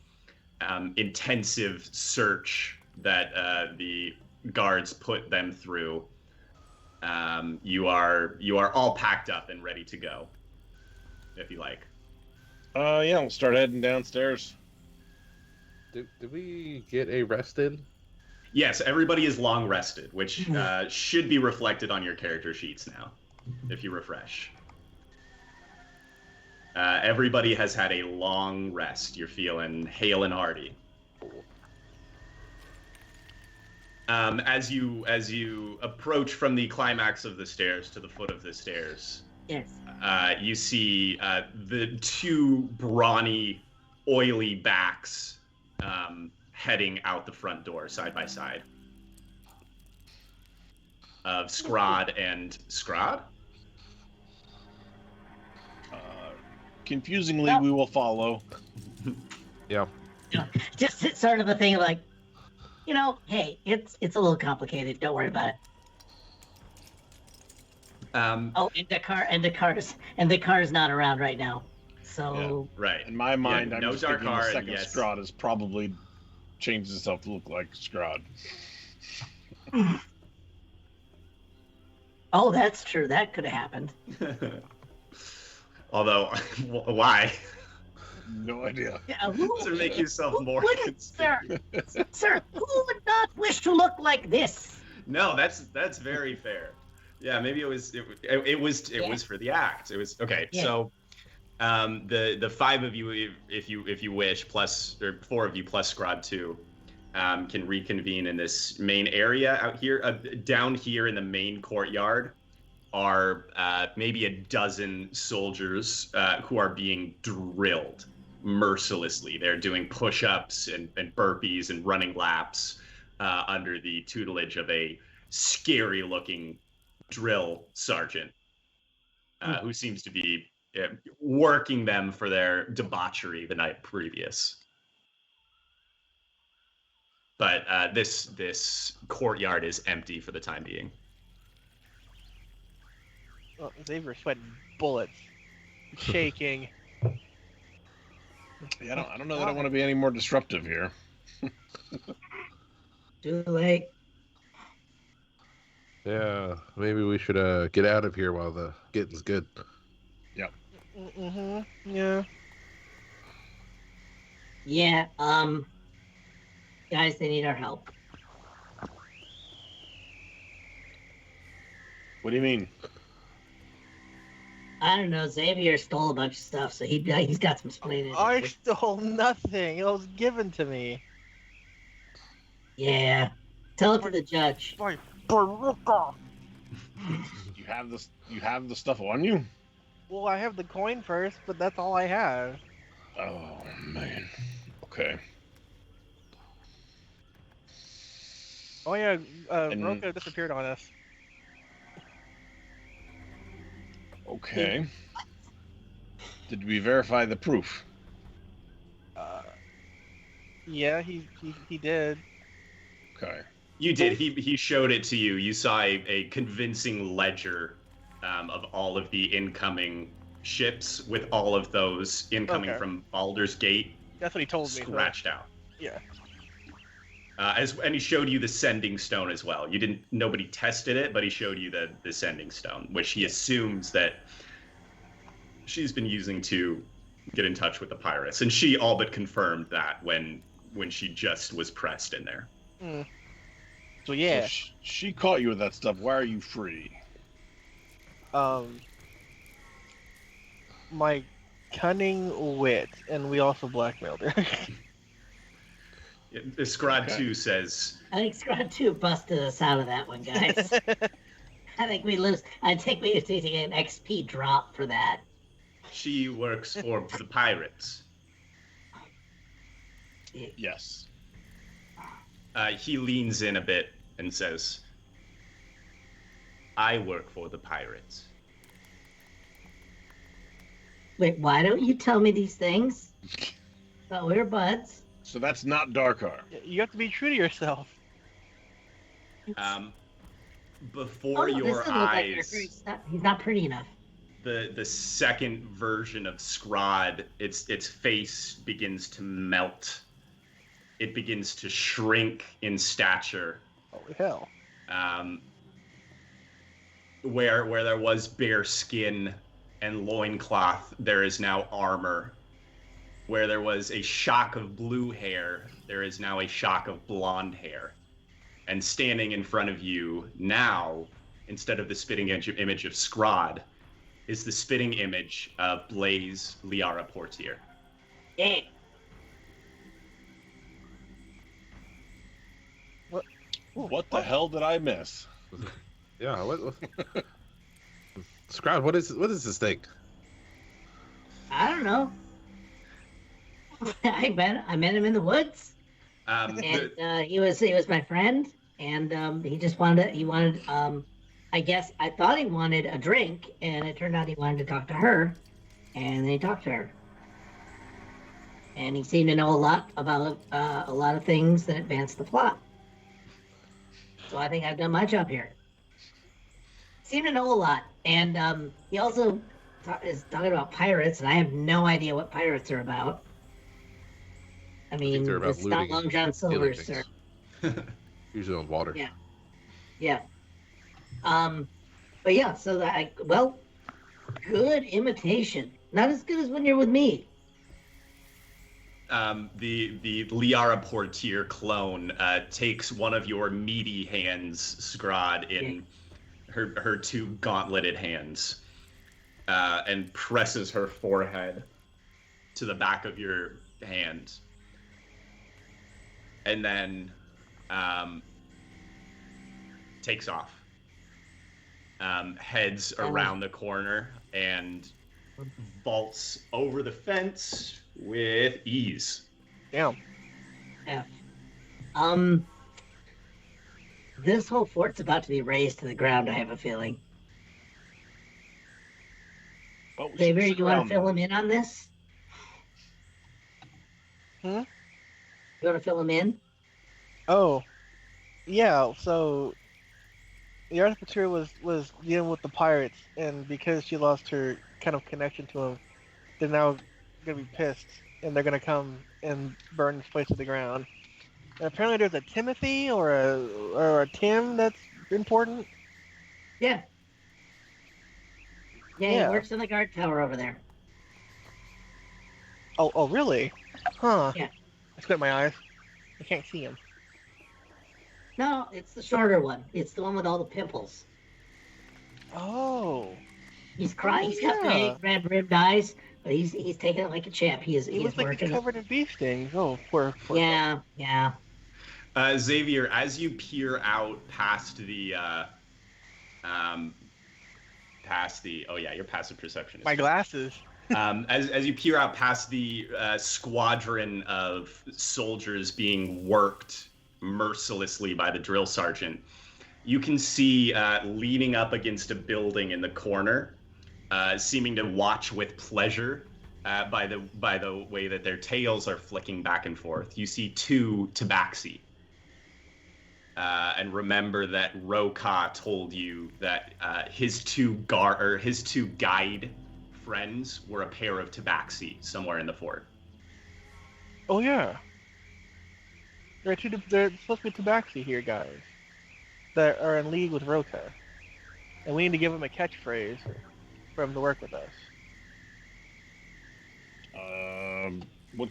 intensive search that the guards put them through. You are all packed up and ready to go, if you like. Yeah, we'll start heading downstairs. Did we get a rest in? Yes, everybody is long rested, which should be reflected on your character sheets now, if you refresh. Everybody has had a long rest. You're feeling hale and hearty. As you approach from the climax of the stairs to the foot of the stairs, Yes. you see the 2 brawny, oily backs heading out the front door side by side. Of Scrod and Scrod? Confusingly, Well- we will follow. Yeah. Just it's sort of a thing like, hey, it's a little complicated. Don't worry about it. Oh, and Dakar's not around right now. So Right. In my mind, I'm no just thinking the Darkar, second yes. Scrod has probably changed himself to look like Scrod. oh, that's true. That could have happened. Although, why? No idea. Yeah, To make yourself more sir, sir, who would not wish to look like this? No, that's very fair. Yeah, maybe it was for the act. It was okay. Yeah. So, the 5 of you, if you wish, plus or 4 of you plus Scrod 2, can reconvene in this main area out here. Down here in the main courtyard are maybe a dozen soldiers who are being drilled mercilessly. They're doing push-ups and burpees and running laps under the tutelage of a scary-looking drill sergeant who seems to be working them for their debauchery the night previous. But this courtyard is empty for the time being. Oh, Xavier's sweating bullets, shaking. Yeah, I don't know that I want to be any more disruptive here. Too late. Yeah, maybe we should get out of here while the getting's good. Mm-hmm. Yeah. Yeah, guys, they need our help. What do you mean? I don't know. Xavier stole a bunch of stuff, so he's got some explaining. I stole nothing. It was given to me. Yeah. Tell it to the judge. By Baruka. You have this. You have the stuff on you. Well, I have the coin first, but that's all I have. Oh man. Okay. Oh yeah, And- Baruka disappeared on us. Okay. Did we verify the proof? Yeah, he did. Okay. You did. He showed it to you. You saw a convincing ledger of all of the incoming ships with all of those incoming Okay. from Baldur's Gate That's what he told me. so- scratched out. Yeah. And he showed you the sending stone as well. You didn't. Nobody tested it, but he showed you the sending stone, which he assumes that she's been using to get in touch with the pirates, and she all but confirmed that when she just was pressed in there. Mm. So yeah, So she caught you with that stuff. Why are you free? My cunning wit, and we also blackmailed her. Scrod Okay. 2 says, I think Scrod 2 busted us out of that one, guys. I think we lose. I think we need to get an XP drop for that. she works for the pirates. Yes. He leans in a bit and says, I work for the pirates. Wait, why don't you tell me these things? But we're buds. So that's not Darkar. You have to be true to yourself. Before this your doesn't look like eyes, Darkar. He's not pretty enough. the second version of Scrod, its face begins to melt. It begins to shrink in stature. Holy hell. Where there was bare skin and loincloth, there is now armor. Where there was a shock of blue hair, there is now a shock of blonde hair. And standing in front of you now, instead of the spitting image of Scrod, is the spitting image of Blaze Liara Portier. Yeah. What the hell did I miss? Yeah, what Scrod, what is this thing? I don't know. I met him in the woods, Um, the- and he was my friend, and he wanted I guess I thought he wanted a drink, and it turned out he wanted to talk to her, and then he talked to her, and he seemed to know a lot about a lot of things that advanced the plot. So I think I've done my job here. Seemed to know a lot, and he also is talking about pirates, and I have no idea what pirates are about. I mean, they're about it's not looting Long John Silver, stealing sir. things. Usually on water. Yeah. Yeah. But yeah, so good imitation. Not as good as when you're with me. the Liara Portier clone takes one of your meaty hands, Scrod, in her two gauntleted hands, and presses her forehead to the back of your hand, and then takes off, heads around the corner, and vaults over the fence with ease. Damn. Yeah. This whole fort's about to be razed to the ground, I have a feeling. Well, we should Xavier, stick you want around to fill then. him in on this? Hmm? You want to fill him in? Oh, yeah. So the Artificer was dealing with the pirates, and because she lost her kind of connection to him, they're now gonna be pissed, and they're gonna come and burn this place to the ground. And apparently, there's a Timothy or a Tim that's important. Yeah. Yeah, he Yeah. works in the guard tower over there. Oh, really? Huh. Yeah. I squint my eyes. I can't see him. No, it's the shorter one. It's the one with all the pimples. Oh. He's crying. He's got yeah. big red ribbed eyes, but he's taking it like a champ. He is He looks like working he's covered in bee stings. Oh, poor. Yeah, yeah. Xavier, as you peer out past the oh yeah, your passive perception is My glasses. as you peer out past the squadron of soldiers being worked mercilessly by the drill sergeant, you can see leaning up against a building in the corner, seeming to watch with pleasure by the way that their tails are flicking back and forth. You see two tabaxi. And remember that Roka told you that his two guide friends were a pair of tabaxi somewhere in the fort. Oh yeah. They're supposed to be tabaxi here, guys. That are in league with Roka, and we need to give them a catchphrase for them to work with us.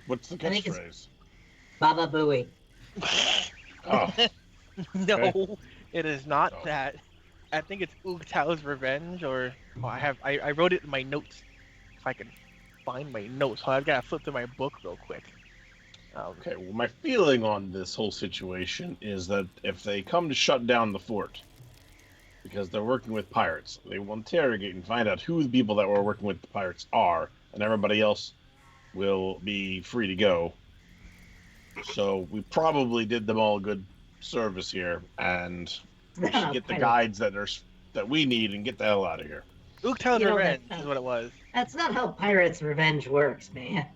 What's the I think it's- catchphrase? Baba Booey. Oh, No, Okay. it is not Oh. that. I think it's Ugtao's Revenge, or I wrote it in my notes. If I can find my notes, so I've got to flip through my book real quick. okay. Well, my feeling on this whole situation is that if they come to shut down the fort, because they're working with pirates, they will interrogate and find out who the people that were working with the pirates are, and everybody else will be free to go. So we probably did them all a good service here, and we should get the guides that we need and get the hell out of here. Ugtao's You know, Revenge that- is what it was. That's not how Pirates Revenge works, man.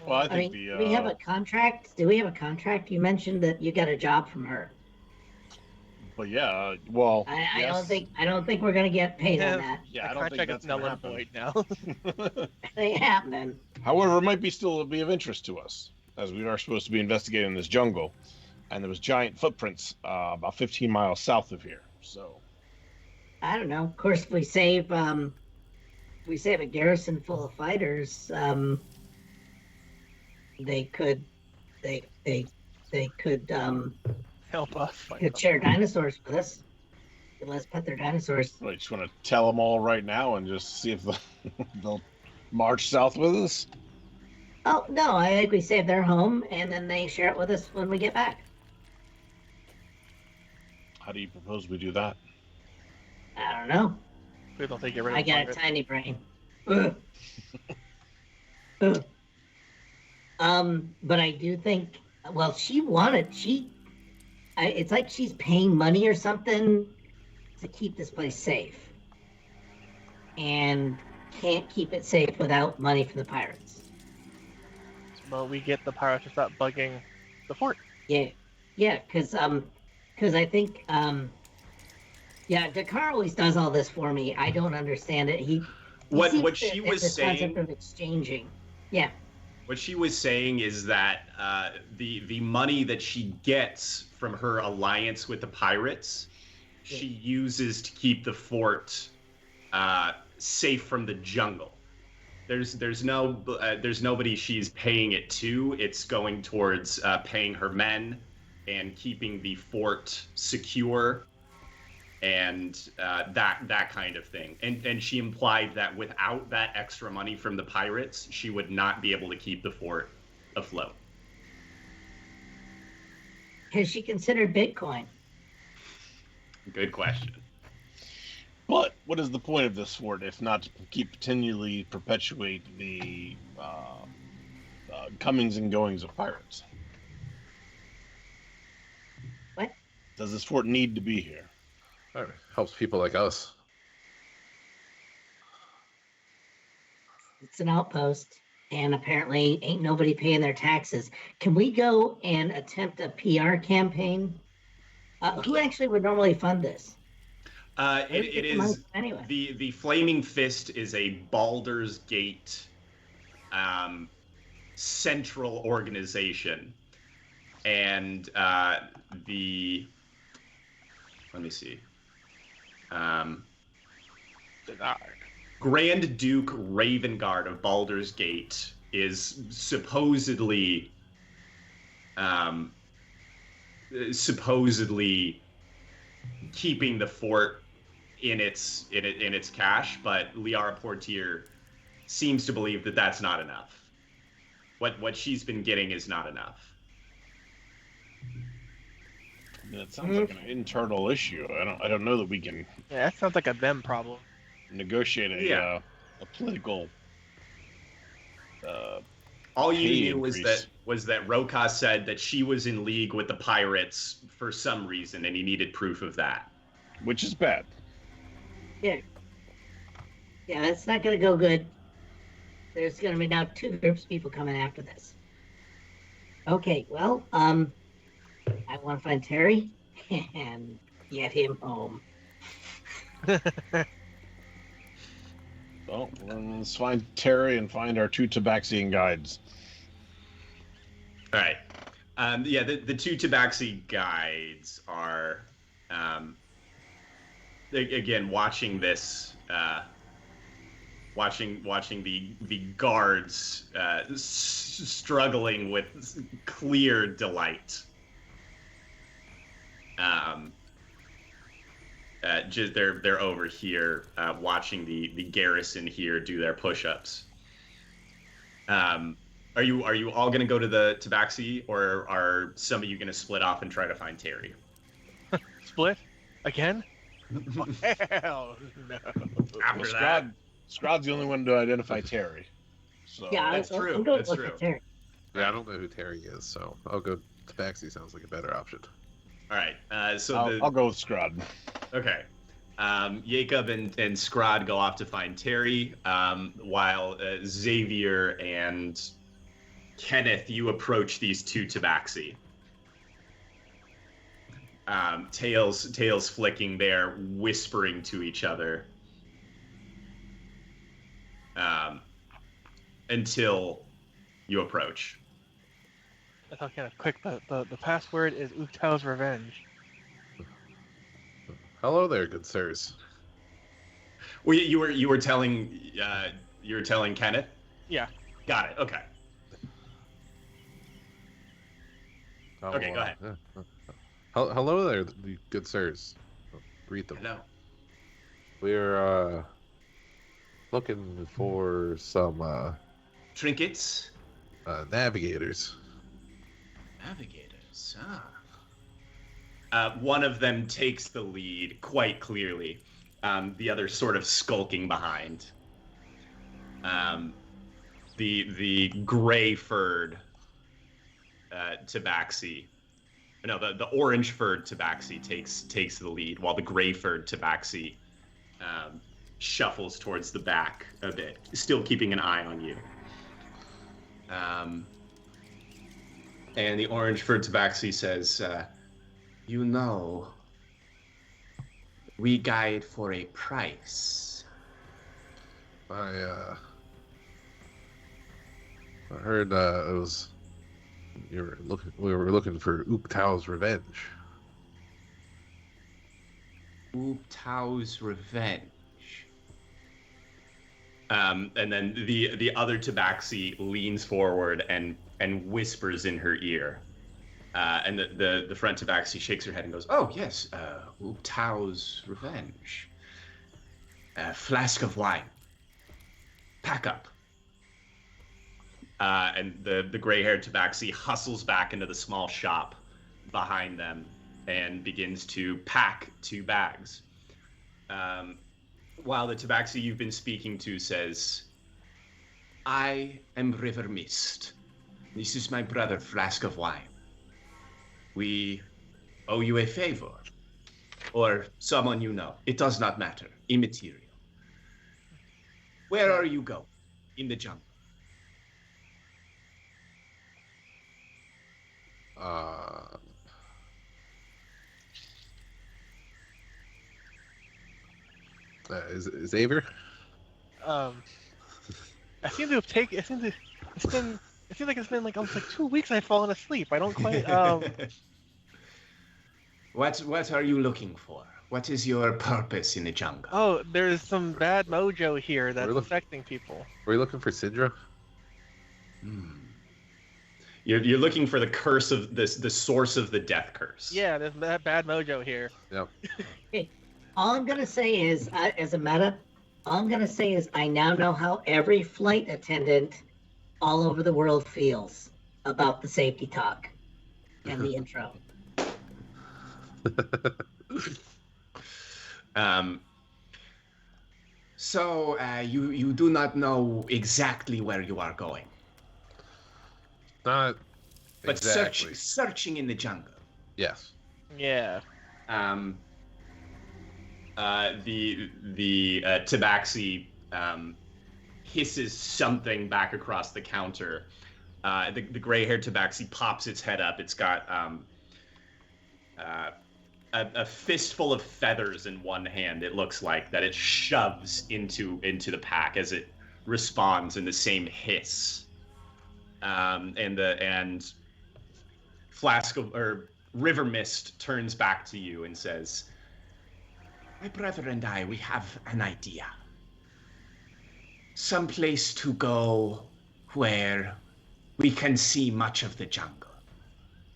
Well, I I think mean, we have a contract. Do we have a contract? You mentioned that you got a job from her. but yeah, well, I yes. don't think we're gonna get paid Yeah. on that. Yeah, I The don't think contract that's is null gonna and happen. void now. It ain't happening. However, it might still be of interest to us, as we are supposed to be investigating this jungle, and there was giant footprints about 15 miles south of here. So, I don't know. Of course, if we save a garrison full of fighters, they could Help us. fight could them. share dinosaurs with us. Let's pet their dinosaurs. I just want to tell them all right now and just see if they'll march south with us. Oh no, I think we save their home and then they share it with us when we get back. How do you propose we do that? I don't know. Please don't take it rid I of got a pirate. tiny brain. Ugh. Ugh. But I do think. Well, it's like she's paying money or something to keep this place safe, and can't keep it safe without money from the pirates. Well, we get the pirates to stop bugging the fort. Yeah, because I think Dakar always does all this for me. I don't understand it. He What seems she to- was this concept saying. of exchanging. Yeah. What she was saying is that the money that she gets from her alliance with the pirates, she uses to keep the fort safe from the jungle. There's nobody she's paying it to. It's going towards paying her men and keeping the fort secure and that kind of thing. And she implied that without that extra money from the pirates, she would not be able to keep the fort afloat. Has she considered Bitcoin? Good question. But what is the point of this fort if not to continually perpetuate the comings and goings of pirates? What? Does this fort need to be here? Helps people like us. It's an outpost, and apparently ain't nobody paying their taxes. Can we go and attempt a PR campaign? Who actually would normally fund this? It Get the money is from anyway. the Flaming Fist is a Baldur's Gate central organization. And let me see. Grand Duke Ravengard of Baldur's Gate is supposedly keeping the fort in its cache, but Liara Portier seems to believe that that's not enough. What she's been getting is not enough. It sounds like an internal issue. I don't know that we can. Yeah, that sounds like a them problem. Negotiate a political. All you pay knew increase. was that Rokas said that she was in league with the pirates for some reason, and he needed proof of that. Which is bad. Yeah, that's not going to go good. There's going to be now 2 groups of people coming after this. Okay, well, I want to find Terry and get him home. Well, let's find Terry and find our 2 Tabaxian guides. All right. The 2 Tabaxi guides are, again, watching this, watching the guards struggling with clear delight. Just they're over here watching the garrison here do their push-ups. Are you all gonna go to the Tabaxi, or are some of you gonna split off and try to find Terry? Split? Again? Hell no. After that, Scrod's the only one to identify Terry. So Yeah, That's true. I'm going That's to look true. at Terry. Yeah, I don't know who Terry is, so I'll go. Tabaxi sounds like a better option. all right. I'll go with Scrod. Okay. Jacob and Scrod go off to find Terry, while Xavier and Kenneth, you approach these 2 Tabaxi. Tails flicking there, whispering to each other. Until you approach. I thought kind of quick. The password is Uktao's Revenge. Hello there, good sirs. Well, you were telling Kenneth? Yeah. Got it. Okay. Oh, Okay, go ahead. Hello there, good sirs. Greet them. Hello. We're looking for some Trinkets? navigators. Navigators. One of them takes the lead quite clearly. The other sort of skulking behind. The gray-furred Tabaxi. No, the orange-furred Tabaxi takes the lead, while the gray-furred Tabaxi shuffles towards the back a bit, still keeping an eye on you. And the orange-furred Tabaxi says, "You know, we guide for a price." I heard it was we were looking for Uktao's Revenge. Uktao's Revenge. And then the other Tabaxi leans forward and whispers in her ear. And the front Tabaxi shakes her head and goes, "Oh, yes, Uktao's Revenge. A flask of wine. Pack up." And the gray-haired Tabaxi hustles back into the small shop behind them and begins to pack 2 bags. While the Tabaxi you've been speaking to says, "I am River Mist. This is my brother, Flask of Wine. We owe you a favor. Or someone you know. It does not matter. Immaterial. Where are you going? In the jungle." Is Xavier? I seem to have taken. It's been It seems like it's been like almost like 2 weeks I've fallen asleep. I don't quite. What are you looking for? What is your purpose in the jungle? Oh, there's some bad mojo here that's Really? affecting people. Were you looking for Sidra? You're looking for the curse of this, the source of the death curse. Yeah, there's that bad mojo here. Yep. Hey, all I'm gonna say is, as a meta, all I'm gonna say is I now know how every flight attendant all over the world feels about the safety talk and the intro. So you do not know exactly where you are going, Not but exactly. searching in the jungle. Yes. Yeah. The tabaxi hisses something back across the counter. The gray-haired tabaxi pops its head up. It's got a fistful of feathers in one hand. It looks like that it shoves into the pack as it responds in the same hiss. And Flask of, or River Mist turns back to you and says, "My brother and I, we have an idea. Some place to go where we can see much of the jungle.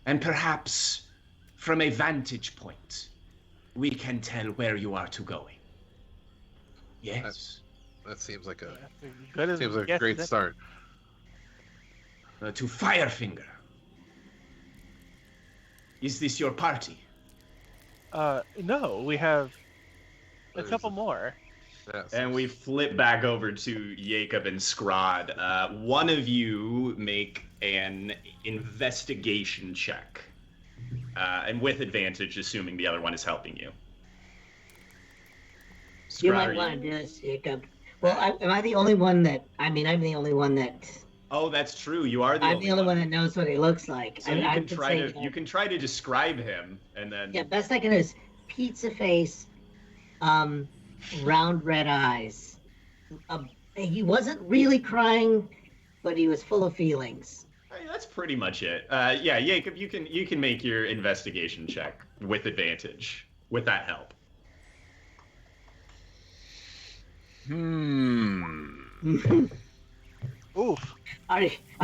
And perhaps from a vantage point, we can tell where you are to going." Yes. That seems like a Good as seems like a guess, great isn't it? start. To Firefinger. Is this your party? No, we have a What is couple it? more. Yes. And we flip back over to Jacob and Scrod. One of you make an investigation check. And with advantage, assuming the other one is helping you. You Scrod, might are want to do this, Jacob. Well, am I the only one that? I mean, I'm the only one that. Oh, that's true. You are the I'm only the only one that knows what he looks like. So I mean, you I can could try say to you can try to describe him, and then Yeah, best I can do is pizza face, round red eyes. He wasn't really crying, but he was full of feelings. Hey, that's pretty much it. Yeah, Jacob, you can make your investigation check with advantage with that help. Oof. Are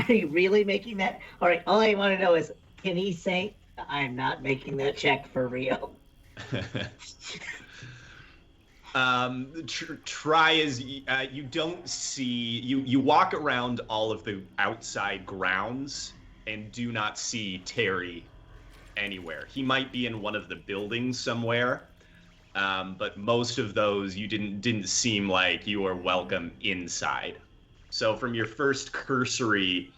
you really making that? All right, all I want to know is, can he say, "I'm not making that check for real"? Try as you don't see you walk around all of the outside grounds and do not see Terry anywhere. He might be in one of the buildings somewhere, but most of those you didn't seem like you were welcome inside. So from your first cursory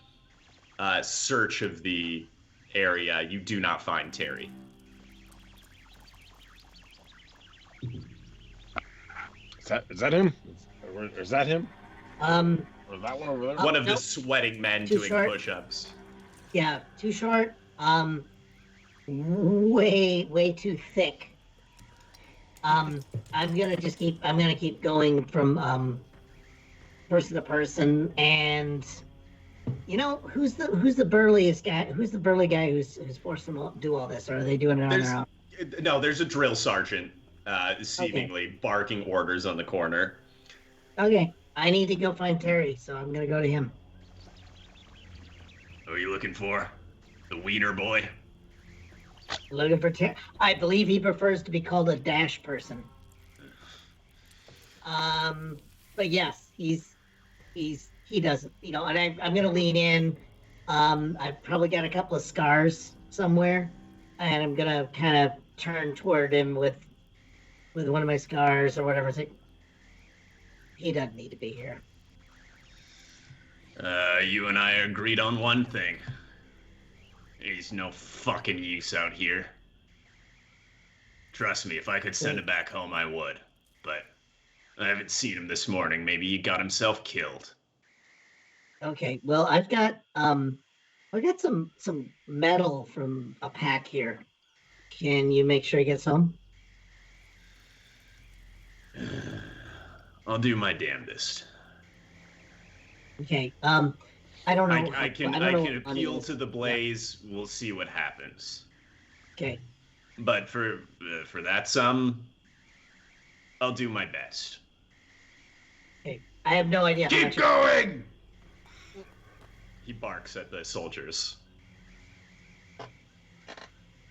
search of the area, you do not find Terry. Is that him? Or is that him? Um, Or that one over there? Oh, One of the nope. sweating men Too doing short. push-ups. yeah, too short. Way too thick. I'm gonna keep going from person to person, and you know who's the burliest guy? Who's the burly guy who's forced them to do all this, or are they doing it on their own? No, there's a drill sergeant seemingly barking orders on the corner. Okay, I need to go find Terry, so I'm gonna go to him. Who are you looking for? The wiener boy? Looking for Terry. I believe he prefers to be called a dash person. But yes, he doesn't, you know, and I'm gonna lean in. I've probably got a couple of scars somewhere, and I'm gonna kind of turn toward him with one of my scars or whatever. It's like, he doesn't need to be here. You and I agreed on one thing. He's no fucking use out here. Trust me, if I could send him back home, I would. But I haven't seen him this morning. Maybe he got himself killed. Okay, well, I've got some metal from a pack here. Can you make sure he gets home? I'll do my damnedest. Okay. I don't know. I can appeal to the blaze. Yeah. We'll see what happens. Okay. But for that sum, I'll do my best. Okay. I have no idea. Keep going. He barks at the soldiers.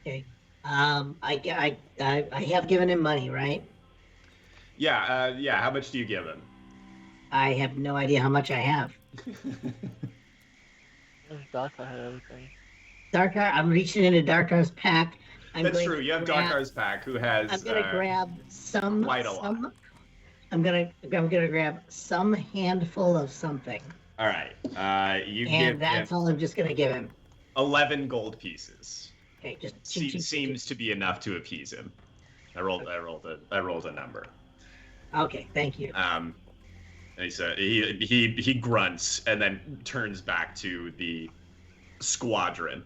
Okay. I have given him money, right? Yeah. How much do you give him? I have no idea how much I have. Darkar had everything. Darkar, I'm reaching into Darkar's pack. That's true. You have Darkar's pack, who has. I'm gonna grab some. Quite a lot. I'm gonna grab some handful of something. All right. That's all I'm just gonna give him. 11 gold pieces. Okay, just seems to be enough to appease him. I rolled a number. Okay, thank you. And he said he grunts and then turns back to the squadron.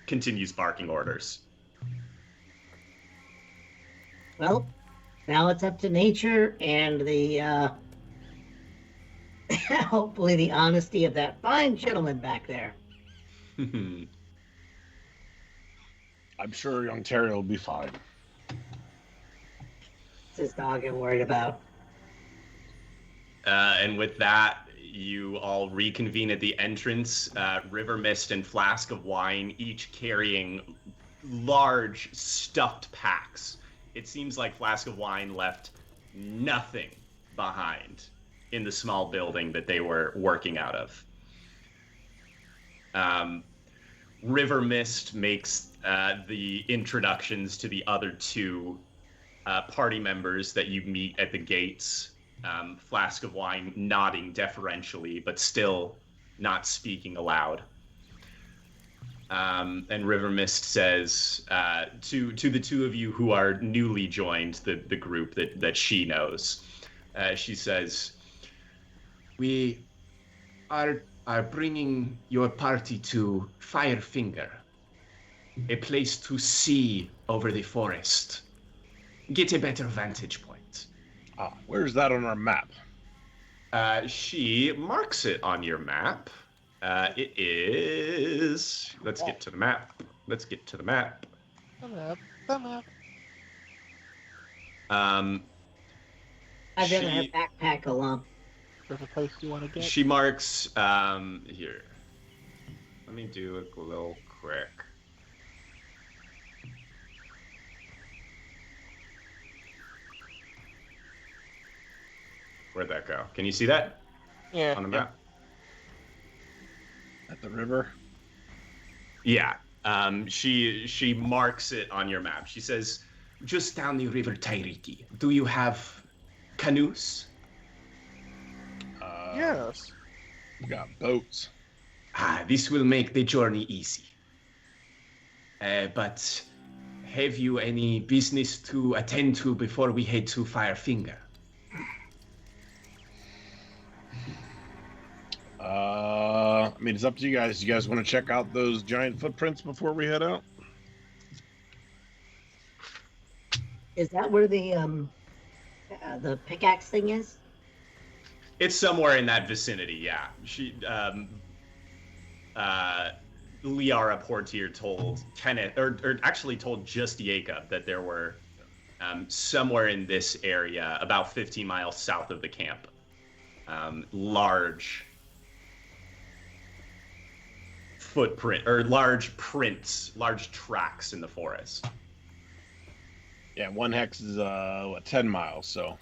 Continues barking orders. Well, now it's up to nature and the hopefully the honesty of that fine gentleman back there. I'm sure young Terry will be fine. It's his dog I'm worried about. And with that, you all reconvene at the entrance. River Mist and Flask of Wine, each carrying large stuffed packs. It seems like Flask of Wine left nothing behind in the small building that they were working out of. River Mist makes the introductions to the other two party members that you meet at the gates. Flask of Wine nodding deferentially, but still not speaking aloud. And River Mist says to the two of you who are newly joined the group that she knows, she says, "We are bringing your party to Firefinger, a place to see over the forest, get a better vantage point." Where's that on our map? She marks it on your map. It is. Let's get to the map. The map. I've got her backpack along. There's a place you want to get. She marks. Here. Let me do it a little quick. Where'd that go? Can you see that? Yeah. On the map? At the river? Yeah. She marks it on your map. She says, "Just down the river Tairiki. Do you have canoes?" Yes. We got boats. This will make the journey easy. But have you any business to attend to before we head to Firefinger? I mean, it's up to you guys. You guys want to check out those giant footprints before we head out? Is that where the pickaxe thing is? It's somewhere in that vicinity, yeah. She, Liara Portier told Kenneth, or actually told just Jacob that there were somewhere in this area, about 15 miles south of the camp, large footprint, or large prints, large tracks in the forest. Yeah, one hex is 10 miles, so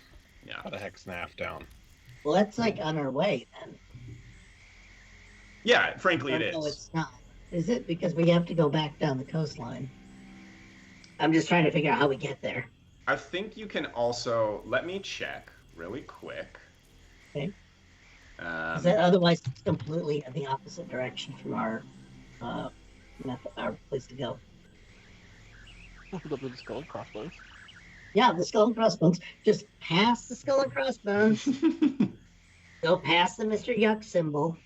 yeah, about a hex and a half down. Well, that's like on our way then. Yeah, frankly it is. No, it's not. Is it? Because we have to go back down the coastline. I'm just trying to figure out how we get there. I think you can also, let me check really quick. Okay. Is that otherwise it's completely in the opposite direction from our place to go? The skull and crossbones. Yeah, the skull and crossbones. Just past the skull and crossbones. Go past the Mr. Yuck symbol.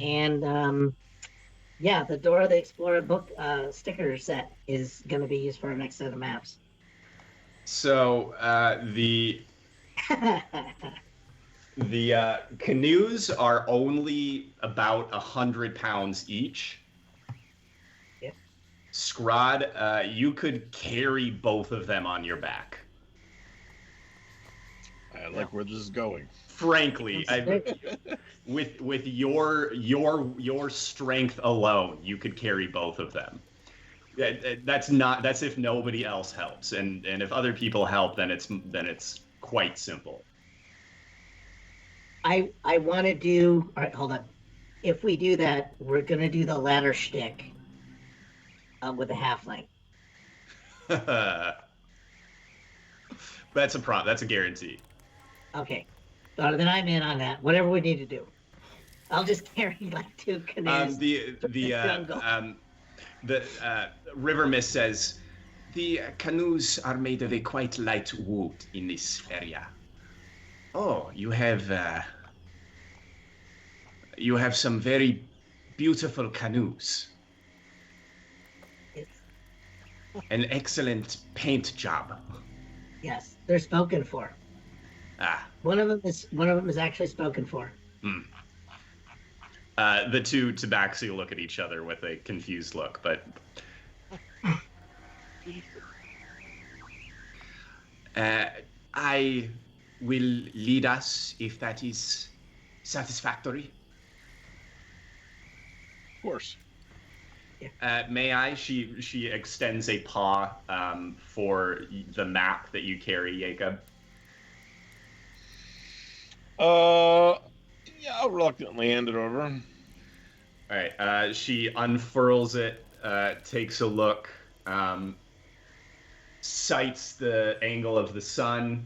And yeah, the Dora the Explorer book sticker set is going to be used for our next set of maps. So the The canoes are only about 100 pounds each. Yeah. Scrod, you could carry both of them on your back. I like where this is going. Frankly, with your strength alone, you could carry both of them. That's if nobody else helps, and if other people help, then it's quite simple. I want to do. All right, hold on. If we do that, we're gonna do the ladder shtick with the halfling. That's a guarantee. Okay, so then I'm in on that. Whatever we need to do, I'll just carry like 2 canoes. The River Mist says the canoes are made of a quite light wood in this area. Oh, you have some very beautiful canoes. It's, An excellent paint job. yes, they're spoken for. Ah. One of them is actually spoken for. The two Tabaxi look at each other with a confused look, but I will lead us if that is satisfactory. Of course. May I? She extends a paw for the map that you carry, Jacob. Yeah, I'll reluctantly hand it over. All right. She unfurls it, takes a look, sights the angle of the sun,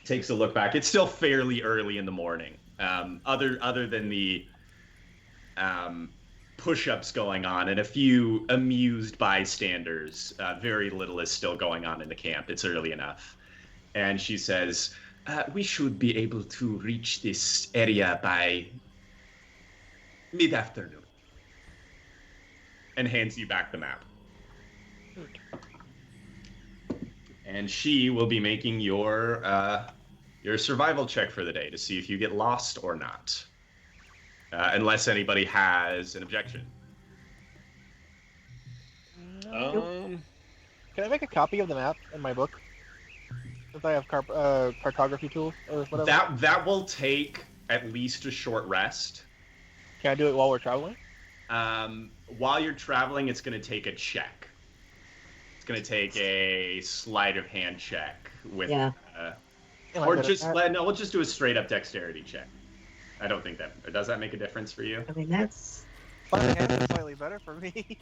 takes a look back. It's still fairly early in the morning. Other than the push-ups going on and a few amused bystanders, very little is still going on in the camp. It's early enough. And she says, we should be able to reach this area by mid-afternoon. And hands you back the map. And she will be making your survival check for the day to see if you get lost or not. Unless anybody has an objection. Can I make a copy of the map in my book? If I have cartography tools or whatever. That will take at least a short rest. Can I do it while we're traveling? While you're traveling, it's going to take a check. It's going to take a sleight of hand check with, we'll just do a straight up dexterity check. I don't think does that make a difference for you? I mean, that's. Sleight of hand is slightly better for me.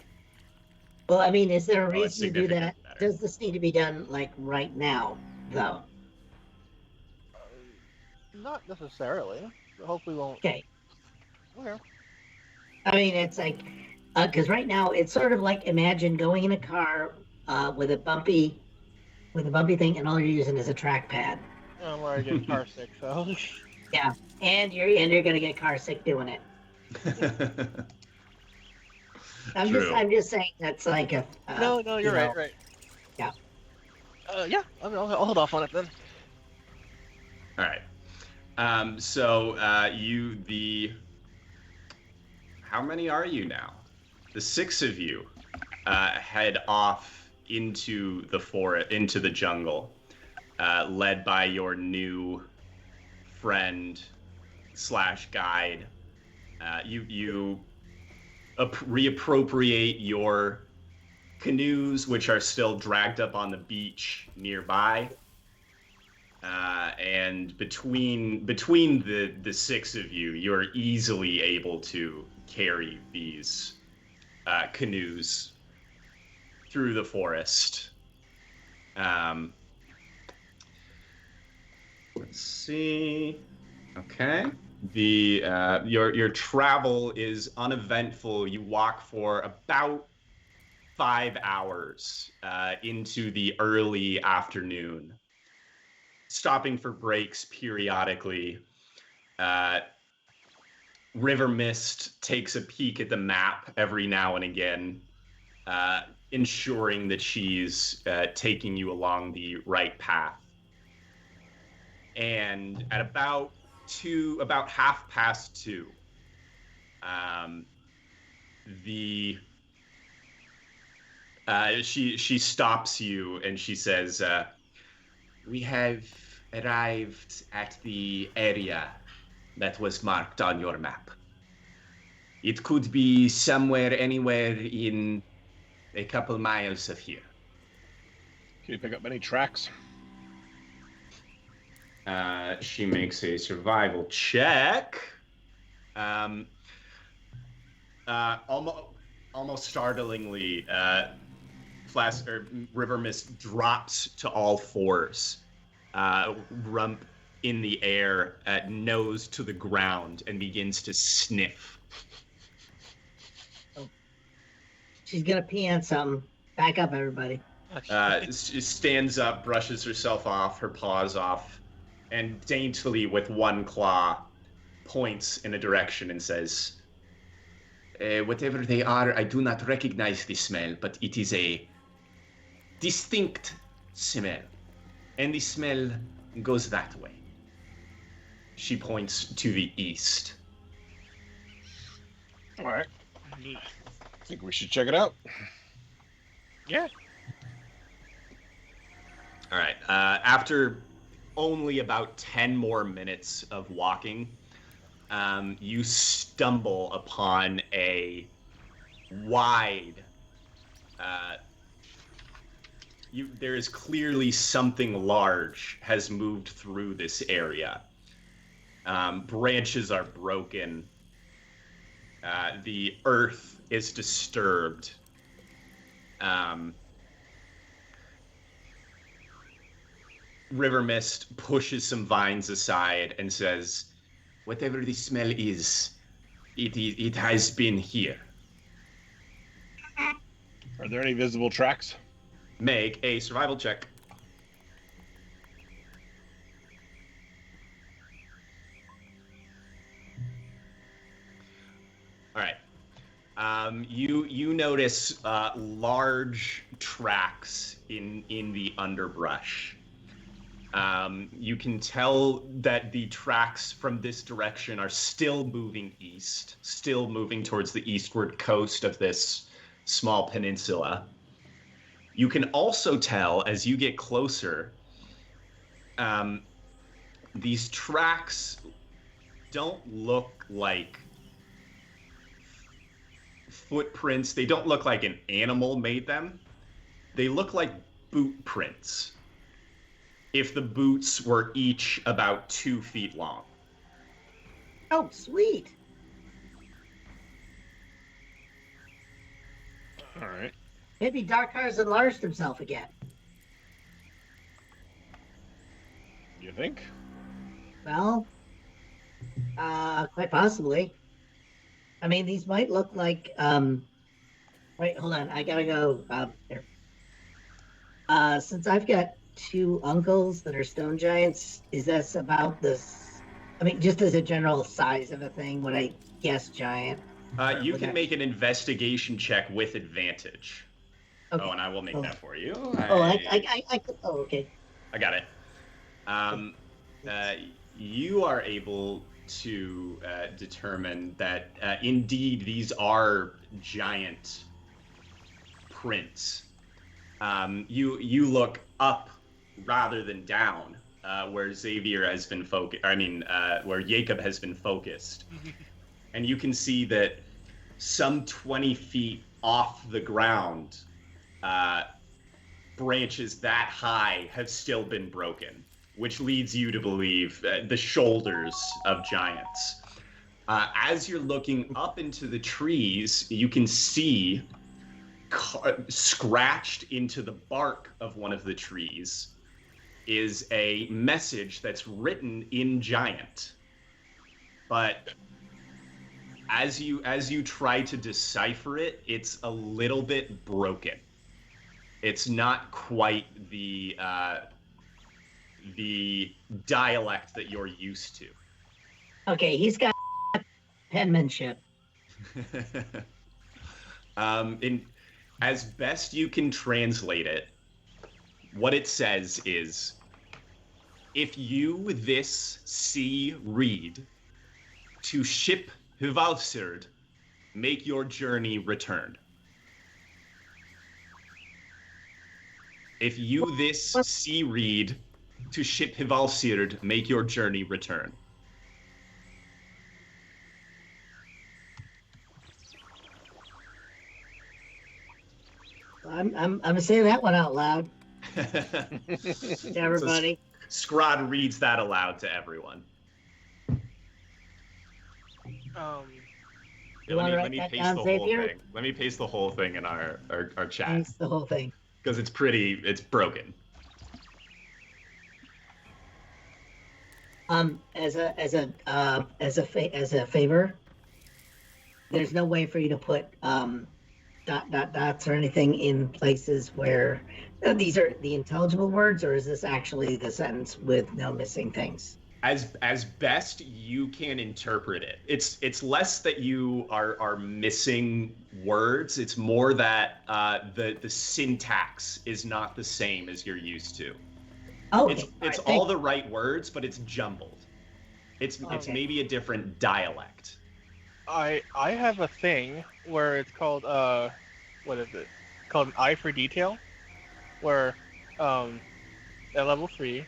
Well, I mean, is there a Oh, it's reason to do that? significantly better. Does this need to be done like right now, though? Not necessarily. Hopefully, won't. Okay. Okay. I mean, it's like, because right now it's sort of like imagine going in a car with a bumpy thing, and all you're using is a trackpad. I'm already getting car sick, so. Yeah, and you're gonna get car sick doing it. I'm just saying that's like a. No, you're right. Right. Yeah. Yeah. I'll hold off on it then. All right. So how many are you now? The 6 of you head off into the forest, into the jungle, led by your new friend / guide. You reappropriate your canoes, which are still dragged up on the beach nearby. And between the 6 of you, you're easily able to carry these canoes through the forest. Let's see. Okay. Your travel is uneventful. You walk for about 5 hours into the early afternoon, stopping for breaks periodically. River Mist takes a peek at the map every now and again, ensuring that she's taking you along the right path. And at about about 2:30. She stops you and she says, "We have arrived at the area that was marked on your map. It could be somewhere, anywhere in a couple miles of here." Can you pick up any tracks? She makes a survival check. Almost startlingly, River Mist drops to all fours, rump in the air, nose to the ground, and begins to sniff. She's gonna pee on something. Back up, everybody. She stands up, brushes herself off, her paws off, and daintily with one claw points in a direction and says, "Whatever they are, I do not recognize the smell, but it is a distinct smell. And the smell goes that way." She points to the east. All right. Neat. I think we should check it out. Yeah. All right. After only about 10 more minutes of walking, you stumble upon a wide. There is clearly something large has moved through this area. Branches are broken. The earth is disturbed. River Mist pushes some vines aside and says, "Whatever the smell is, it has been here." Are there any visible tracks? Make a survival check. All right. You notice large tracks in the underbrush. You can tell that the tracks from this direction are still moving east, still moving towards the eastward coast of this small peninsula. You can also tell as you get closer, these tracks don't look like footprints. They don't look like an animal made them. They look like boot prints. If the boots were each about 2 feet long. Oh, sweet. All right. Maybe Darkar's enlarged himself again. You think? Well, quite possibly. I mean, these might look like, wait, hold on. I gotta go, here. Since I've got 2 uncles that are stone giants, is this about this? I mean, just as a general size of a thing, would I guess giant? You can make an investigation check with advantage. Okay. Oh, and I will make that for you. I could, oh, okay. I got it. You are able to determine that indeed these are giant prints. You look up rather than down, where Xavier has been focused. Where Jacob has been focused, and you can see that some 20 feet off the ground, branches that high have still been broken, which leads you to believe the shoulders of giants. As you're looking up into the trees, you can see scratched into the bark of one of the trees is a message that's written in giant. But as you try to decipher it, it's a little bit broken. It's not quite the dialect that you're used to. Okay, he's got penmanship. As best you can translate it, what it says is, If you this see read, to ship Hvalsird, make your journey return. If you this see read, to ship Hvalsird, make your journey return. I'm saying that one out loud to everybody. So Scrod reads that aloud to everyone. You want to write that down, Xavier? Let me paste the whole thing in our chat. Paste the whole thing. Because it's broken. As a favor, there's no way for you to put dots or anything in places where these are the intelligible words, or is this actually the sentence with no missing things? As best you can interpret it. It's less that you are missing words. It's more that the syntax is not the same as you're used to. Oh, it's all the right words, but it's jumbled. It's maybe a different dialect. I have a thing where it's called what is it? Called an eye for detail, where at level 3,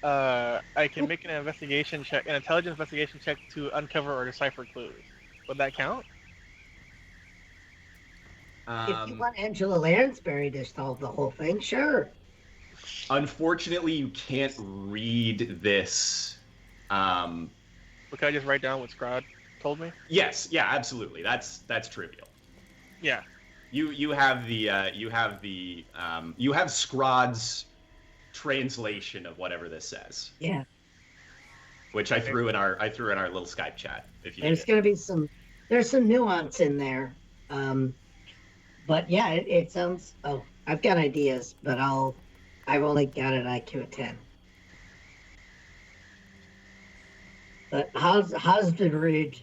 I can make an intelligence investigation check to uncover or decipher clues. Would that count? If you want Angela Lansbury to solve the whole thing, sure. Unfortunately, you can't read this. But can I just write down what Scrod told me? Yes, yeah, absolutely. That's trivial. Yeah. You have Scrod's translation of whatever this says. Yeah. Which I threw in our little Skype chat. There's going to be some nuance in there. But yeah, it sounds. Oh, I've got ideas, but I've only got an IQ of 10. But Hosbidrid,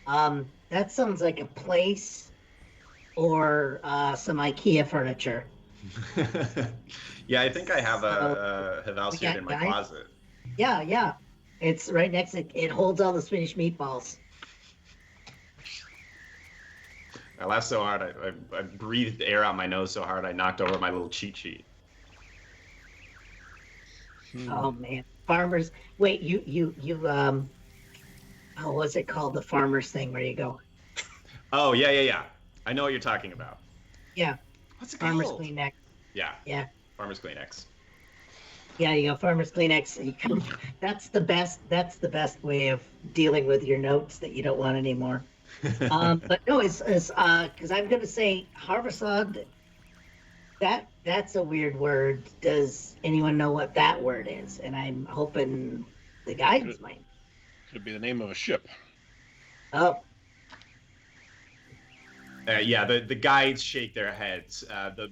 that sounds like a place or some IKEA furniture. Yeah, I think I have a Hvalsird in my closet. Yeah. It's right next to it. Holds all the Swedish meatballs. I laughed so hard, I breathed air out my nose so hard I knocked over my little cheat sheet. Oh man, farmers! Wait, you what's it called? The farmers thing where you go? Oh yeah. I know what you're talking about. Yeah. What's it Farmers called? Kleenex. Yeah. Farmers Kleenex. Yeah, you go Farmers Kleenex. That's the best way of dealing with your notes that you don't want anymore. But no, it's because I'm gonna say Harvestland. That's a weird word. Does anyone know what that word is? And I'm hoping the guidance might. Could be the name of a ship. Oh. Yeah, the guides shake their heads. The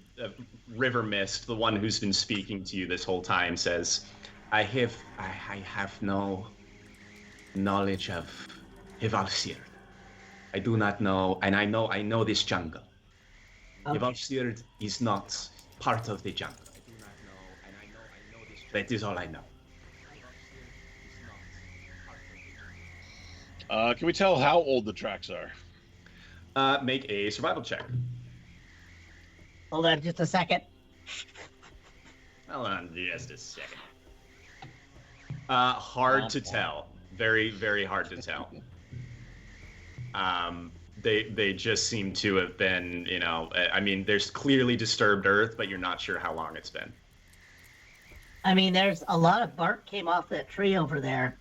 River Mist, the one who's been speaking to you this whole time, says, I have no knowledge of Hvalsird. I do not know, and I know this jungle. Okay. Hvalsird is not part of the jungle. I do not know, and I know this jungle. That is all I know. Can we tell how old the tracks are? Make a survival check. Hold on just a second. Hold on just a second. Hard to tell. Very, very hard to tell. They just seem to have been, I mean, there's clearly disturbed earth, but you're not sure how long it's been. I mean, there's a lot of bark came off that tree over there.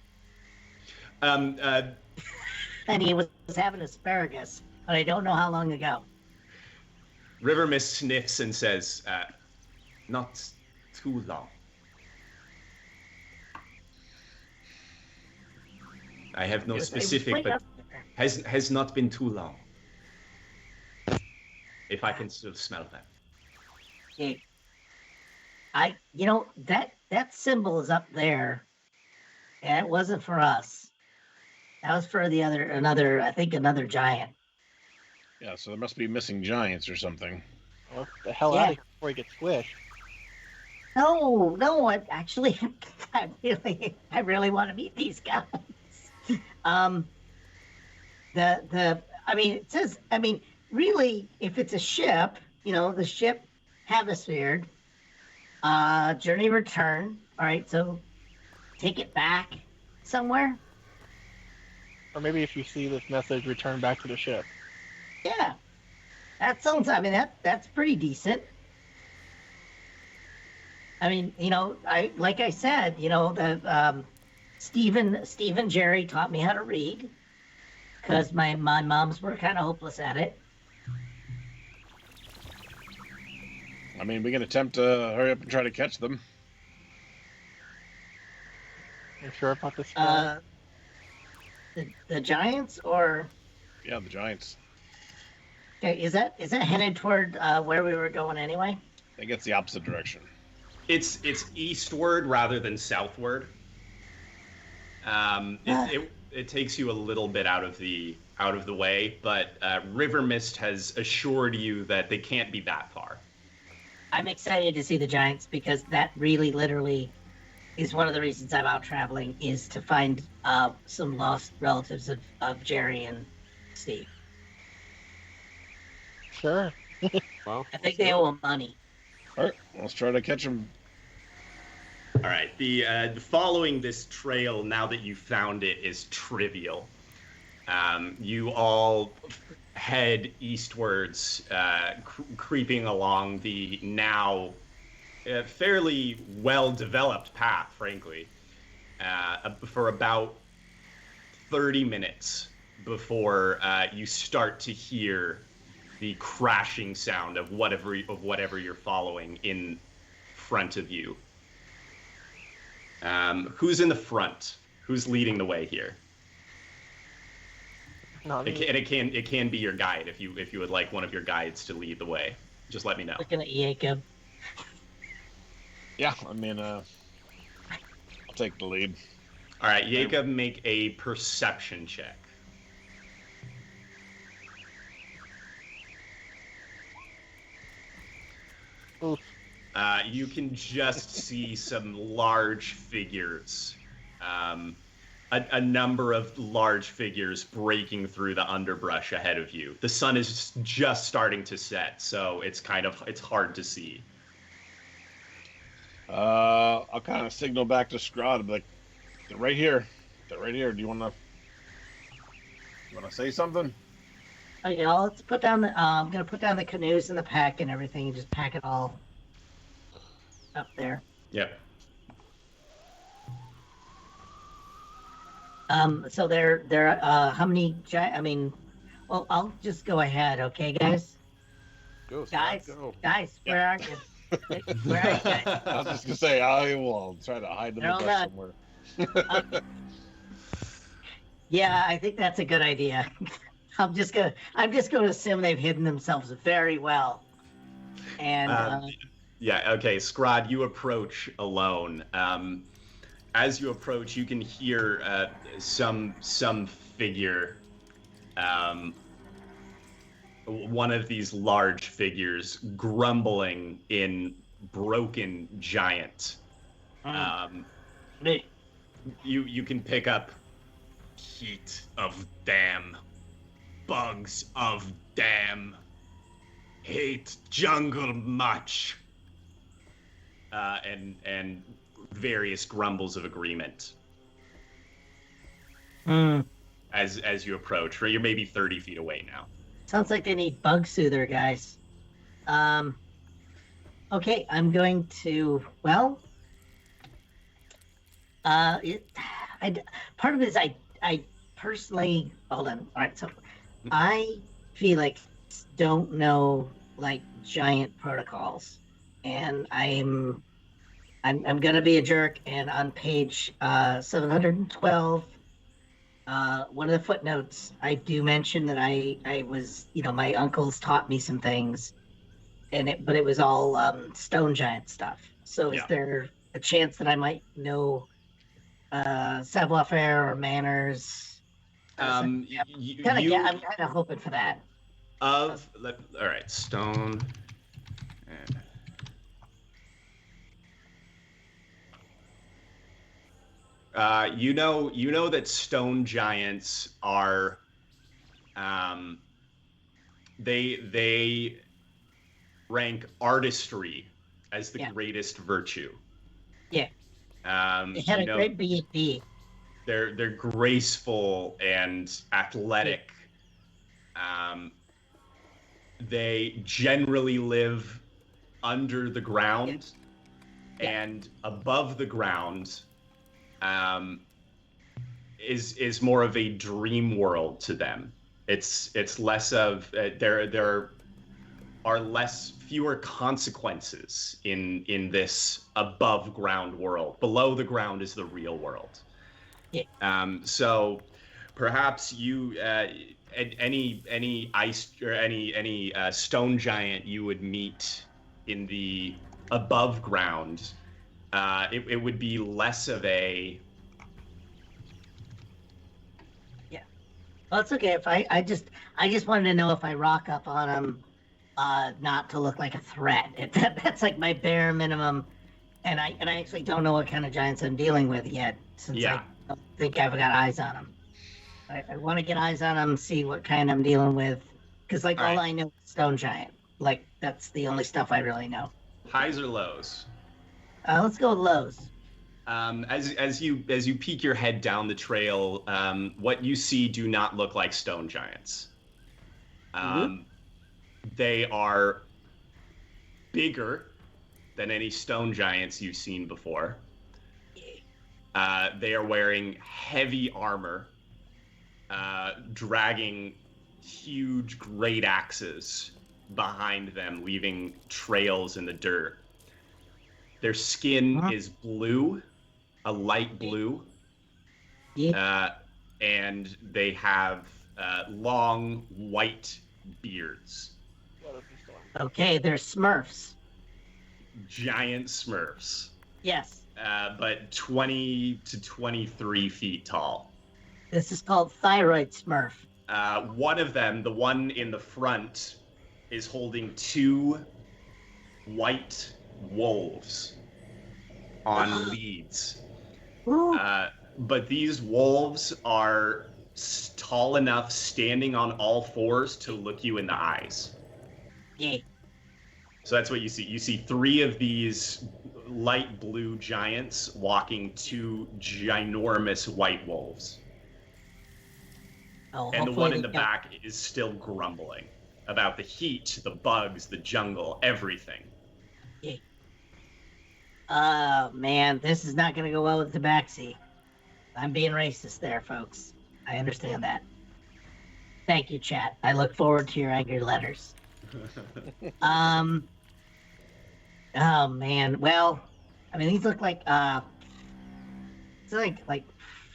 And he was having asparagus, but I don't know how long ago. River Mist sniffs and says, not too long. I have no specific, but has not been too long. If I can still smell that. Okay. That symbol is up there, and it wasn't for us. That was for another giant. Yeah, so there must be missing giants or something. Well, the hell out of here before he gets squished. No. Actually, I really want to meet these guys. Um, I mean, it says, I mean, really, if it's a ship, the ship hemisphere, journey return. All right, so take it back somewhere. Or maybe if you see this message, return back to the ship. Yeah, that sounds. I mean, that's pretty decent. I mean, like I said, the Stephen Jerry taught me how to read because my moms were kind of hopeless at it. I mean, we can attempt to hurry up and try to catch them. You sure about this? The Giants, or Yeah, the Giants. okay, is that headed toward where we were going anyway? I think it's the opposite direction. It's eastward rather than southward. It takes you a little bit out of the way, but River Mist has assured you that they can't be that far. I'm excited to see the Giants because that really, literally, is one of the reasons I'm out traveling, is to find some lost relatives of Jerry and Steve. Sure. Well, I think they owe him money. All right, let's try to catch them. All right, the following this trail now that you found it is trivial. You all head eastwards, creeping along the now fairly well-developed path, frankly, for about 30 minutes before you start to hear the crashing sound of whatever you're following in front of you. Who's in the front? Who's leading the way here? Not me. It can be your guide if you would like one of your guides to lead the way. Just let me know. Looking at Jacob. Yeah, I mean, I'll take the lead. All right, Jacob, make a perception check. Oof. You can just see some large figures, a number of large figures breaking through the underbrush ahead of you. The sun is just starting to set, so it's hard to see. I'll kind of signal back to Scrod and be like, they're right here. They're right here. Do you want to say something? Okay, let's put down the. I'm gonna put down the canoes and the pack and everything, and just pack it all up there. Yep. So they're how many? I mean, well, I'll just go ahead, okay, guys. go, Scott, Guys, go. where are you? Where are you guys? I was just gonna say I will try to hide them They're all in done. somewhere. Yeah, I think that's a good idea. I'm just gonna assume they've hidden themselves very well. And Yeah, okay, Scrod, you approach alone. As you approach, you can hear some figure, one of these large figures grumbling in broken giant. me. You can pick up heat of damn, bugs of damn, hate jungle much, and various grumbles of agreement as you approach. You're maybe 30 feet away now. Sounds like they need bug soother, guys. Okay, I'm going to. Well, part of it is I personally. Hold on. All right, so I feel like don't know like giant protocols, and I'm gonna be a jerk. And on page 712, one of the footnotes, I do mention that I was, my uncles taught me some things, but it was all stone giant stuff. So is there a chance that I might know savoir-faire or manners? I'm kind of hoping for that. All right, stone. You know that stone giants are, they rank artistry as the greatest virtue. Yeah. They had you a know, great B&B. they're graceful and athletic. They generally live under the ground, and above the ground is more of a dream world to them. It's less of there are fewer consequences in this above ground world. Below the ground is the real world. So perhaps you any ice or any stone giant you would meet in the above ground, it would be less of a. Well, it's okay if I just wanted to know if I rock up on them, not to look like a threat. That's like my bare minimum, and I actually don't know what kind of giants I'm dealing with yet, since I don't think I've got eyes on them. I want to get eyes on them, see what kind I'm dealing with, because all I know is stone giant. Like, that's the only stuff I really know. Highs or lows? Let's go with lows. As you peek your head down the trail, what you see do not look like stone giants. They are bigger than any stone giants you've seen before. They are wearing heavy armor, dragging huge great axes behind them, leaving trails in the dirt. Their skin is blue, a light blue, and they have long white beards. Okay, they're Smurfs. Giant Smurfs. Yes. But 20 to 23 feet tall. This is called Thyroid Smurf. One of them, the one in the front, is holding two white wolves on leads. But these wolves are tall enough, standing on all fours, to look you in the eyes. Yeah. So that's what you see. You see three of these light blue giants walking two ginormous white wolves. And the one in the back is still grumbling about the heat, the bugs, the jungle, everything. Yeah. Oh, man, this is not going to go well with Tabaxi. I'm being racist there, folks. I understand that. Thank you, chat. I look forward to your angry letters. Oh, man. Well, I mean, these look like, it's like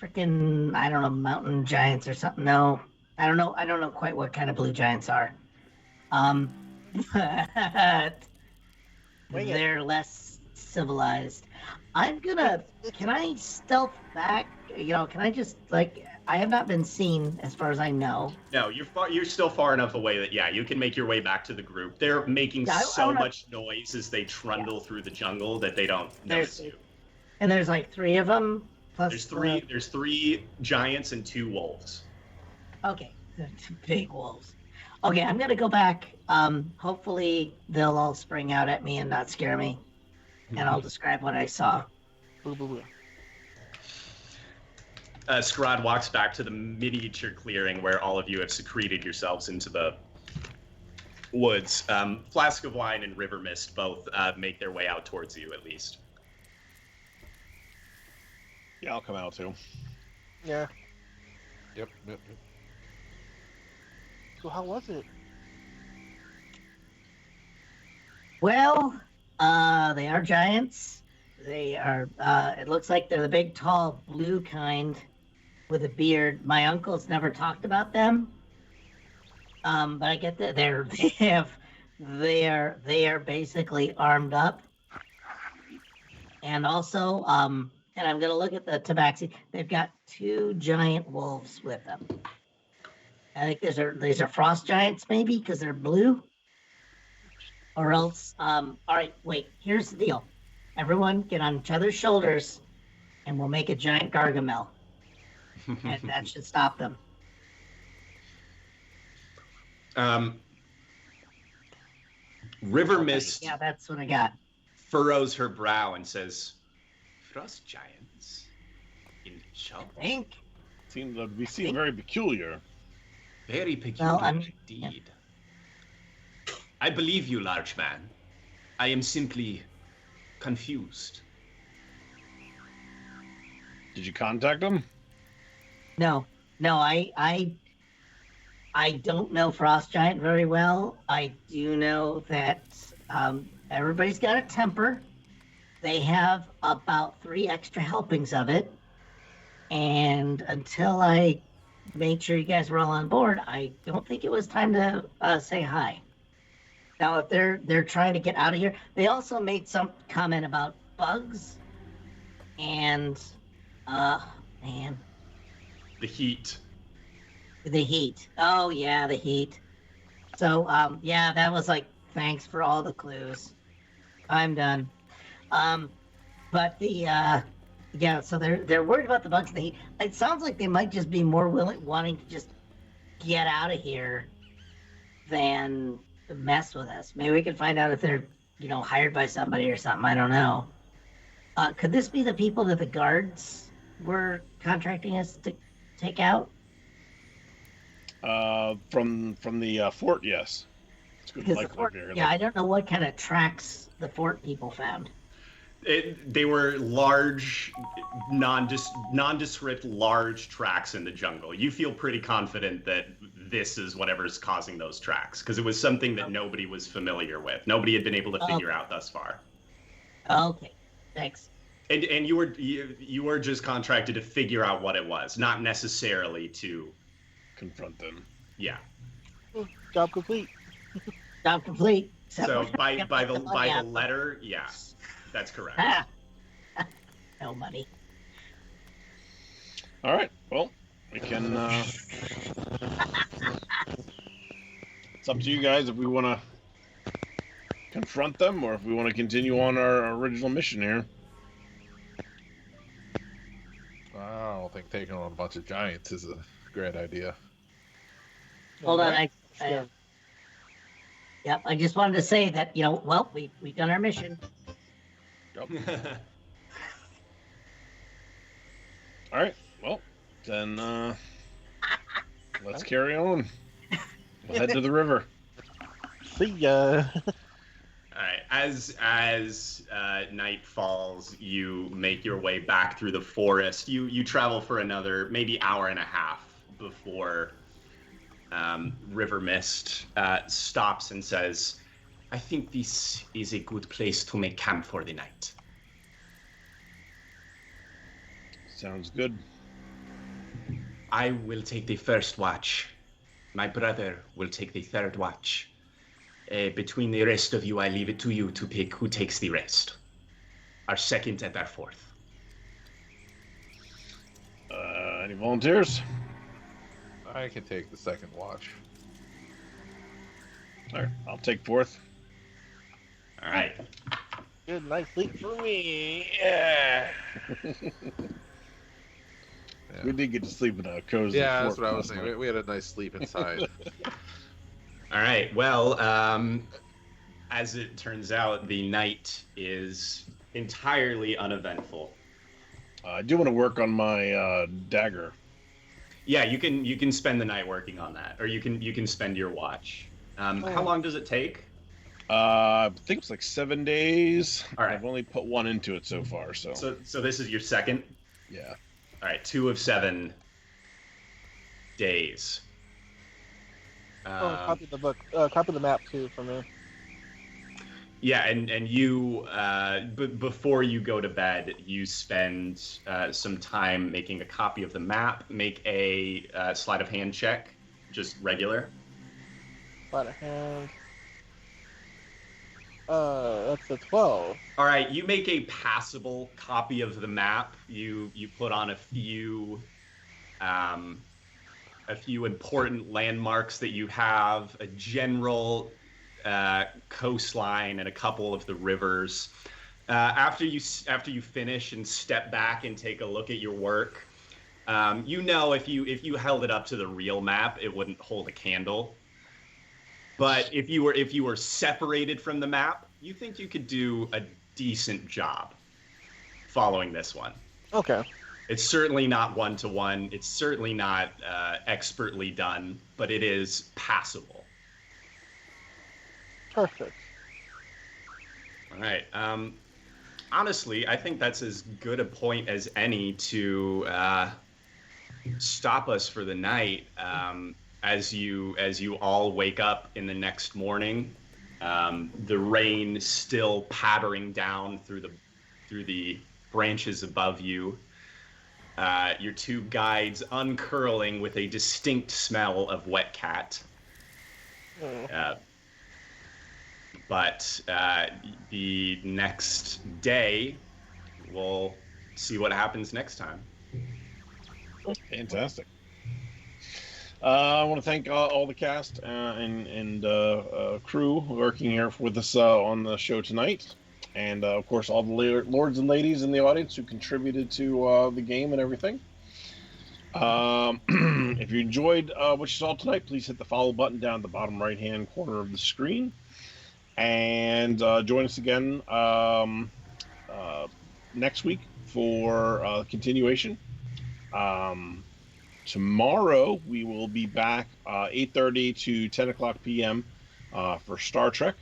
freaking, I don't know, mountain giants or something. No, I don't know quite what kind of blue giants are. But they're less civilized. Can I stealth back? Can I just, I have not been seen as far as I know. No, you're still far enough away that, you can make your way back to the group. They're making so much noise as they trundle through the jungle that they don't notice you. And there's three of them? Plus there's three giants and two wolves. Okay, two big wolves. Okay, I'm gonna go back. Hopefully they'll all spring out at me and not scare me. And I'll describe what I saw. Scrod walks back to the miniature clearing where all of you have secreted yourselves into the woods. Flask of Wine and River Mist both make their way out towards you, at least. Yeah, I'll come out too. Yeah. Yep. So how was it? Well, they are giants. They are, it looks like they're the big, tall, blue kind with a beard. My uncle's never talked about them. But I get that they are basically armed up. And also, and I'm going to look at the Tabaxi. They've got two giant wolves with them. I think these are frost giants, maybe, because they're blue. Or else, all right, wait, here's the deal. Everyone get on each other's shoulders and we'll make a giant Gargamel, and that should stop them. River Okay, Mist yeah, that's what I got. furrows her brow and says, "Frost giants in trouble. I think. Seem to be seen very peculiar. Very peculiar Well, indeed. I believe you, large man. I am simply confused." Did you contact them? No, I don't know Frost Giant very well. I do know that everybody's got a temper. They have about 3 extra helpings of it. And until I made sure you guys were all on board, I don't think it was time to say hi. Now, if they're trying to get out of here, they also made some comment about bugs and man, The heat. the heat. Oh yeah, the heat. So yeah, that was like thanks for all the clues. I'm done. But the yeah, so they're worried about the bugs and the heat. It sounds like they might just be more wanting to just get out of here than mess with us. Maybe we can find out if they're, hired by somebody or something. I don't know. Could this be the people that the guards were contracting us to take out? From the fort, yes. It's good. Because the Like, fort, I don't know what kind of tracks the fort people found. They were large, nondescript, large tracks in the jungle. You feel pretty confident that this is whatever's causing those tracks, because it was something that nobody was familiar with. Nobody had been able to figure out thus far. Okay, thanks. And you were just contracted to figure out what it was, not necessarily to confront them. Yeah. Job complete. Job complete. So by the letter, yeah, that's correct. No money. All right. Well, we can. It's up to you guys if we want to confront them or if we want to continue on our original mission here. I don't think taking on a bunch of giants is a great idea. Hold on, Yep, I just wanted to say that, we've done our mission. Yep. All right. Well, then let's carry on. We'll head to the river. See ya. All right. As night falls, you make your way back through the forest. You travel for another maybe hour and a half before River Mist stops and says, "I think this is a good place to make camp for the night." Sounds good. I will take the first watch. My brother will take the third watch. Between the rest of you, I leave it to you to pick who takes the rest. Our second and our fourth. Any volunteers? I can take the second watch. All right, I'll take fourth. All right. Good night's sleep for me. Yeah. Yeah. We did get to sleep in a cozy Yeah, fort that's what I was last saying. night. We had a nice sleep inside. All right. Well, as it turns out, the night is entirely uneventful. I do want to work on my dagger. Yeah, you can spend the night working on that, or you can spend your watch. How long does it take? I think it's like 7 days. All right. I've only put one into it so far, so So this is your second. yeah. All right, 2 of 7 days. Copy the book. Copy the map too for me. Yeah, and you, before you go to bed, you spend some time making a copy of the map. Make a sleight of hand check, just regular. Sleight of hand. That's a 12. All right, you make a passable copy of the map. You put on a few important landmarks that you have, a general coastline and a couple of the rivers. After you finish and step back and take a look at your work, you know if you held it up to the real map, it wouldn't hold a candle. But if you were separated from the map, you think you could do a decent job following this one. Okay. It's certainly not one-to-one. It's certainly not expertly done, but it is passable. Perfect. All right. Honestly, I think that's as good a point as any to stop us for the night. As you all wake up in the next morning, the rain still pattering down through the branches above you. Your two guides uncurling with a distinct smell of wet cat. But the next day, we'll see what happens next time. Fantastic. I want to thank all the cast and crew working here with us on the show tonight. And, of course, all the lords and ladies in the audience who contributed to the game and everything. If you enjoyed what you saw tonight, please hit the follow button down at the bottom right-hand corner of the screen. And join us again next week for continuation. Tomorrow, we will be back 8:30 to 10 o'clock p.m. For Star Trek.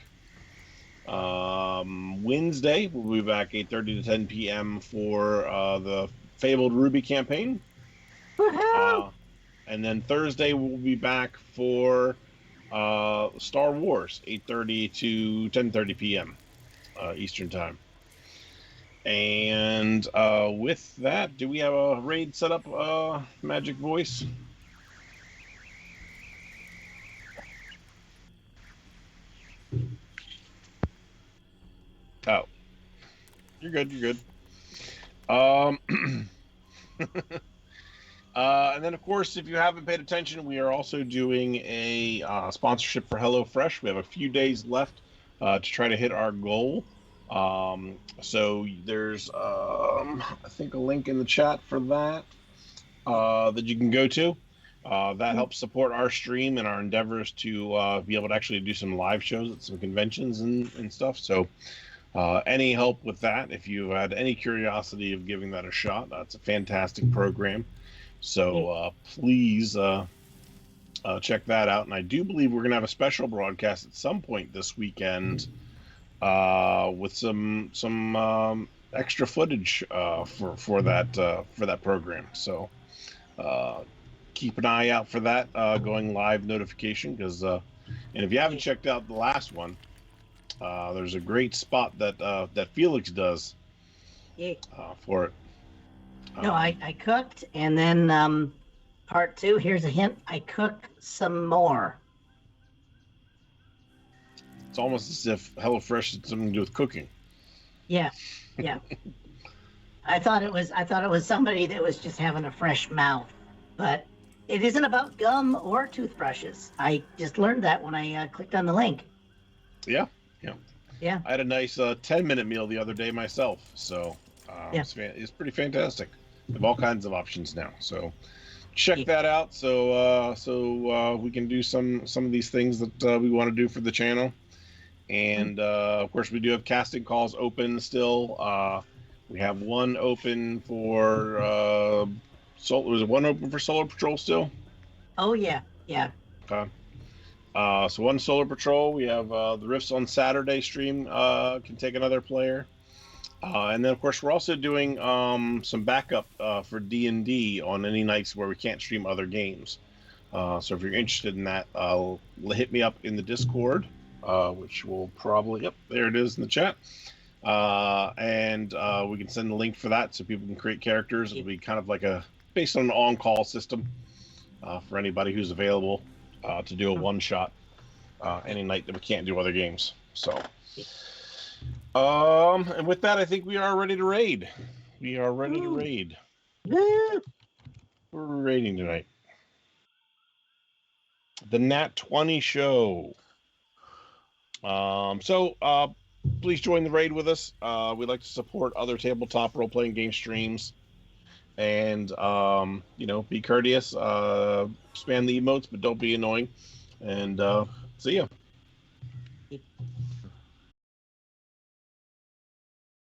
Wednesday, we'll be back 8:30 to 10 p.m. for the Fabled Ruby campaign. And then Thursday, we'll be back for Star Wars, 8:30 to 10:30 p.m. Eastern Time. And with that, do we have a raid set up, Magic Voice? Oh, you're good. You're good. And then, of course, if you haven't paid attention, we are also doing a sponsorship for HelloFresh. We have a few days left to try to hit our goal. So there's, I think, a link in the chat for that that you can go to. That helps support our stream and our endeavors to be able to actually do some live shows at some conventions and stuff. So any help with that, if you had any curiosity of giving that a shot, that's a fantastic program. So please check that out. And I do believe we're going to have a special broadcast at some point this weekend with some extra footage for that program. So keep an eye out for that going live notification, because and if you haven't checked out the last one, there's a great spot that Felix does for it. No, I cooked, and then part two, here's a hint, I cook some more. It's almost as if HelloFresh had something to do with cooking. Yeah. I thought it was somebody that was just having a fresh mouth, but it isn't about gum or toothbrushes. I just learned that when I clicked on the link. Yeah. I had a nice 10-minute meal the other day myself, so it's pretty fantastic. We have all kinds of options now, so check that out. So we can do some of these things that we want to do for the channel, and of course we do have casting calls open still. We have one open for was it one open for Solar Patrol still? Oh yeah. Okay. So one Solar Patrol. We have the Rifts on Saturday stream can take another player. And then, of course, we're also doing some backup for D&D on any nights where we can't stream other games. So if you're interested in that, hit me up in the Discord, which will probably... Yep, there it is in the chat. And we can send the link for that so people can create characters. It'll be kind of like based on an on-call system for anybody who's available to do a one-shot any night that we can't do other games. So... and with that, I think we are ready to raid. We are ready to raid. We're raiding tonight. The Nat 20 show. So please join the raid with us. We like to support other tabletop role-playing game streams. And, be courteous. Spam the emotes, but don't be annoying. And see ya.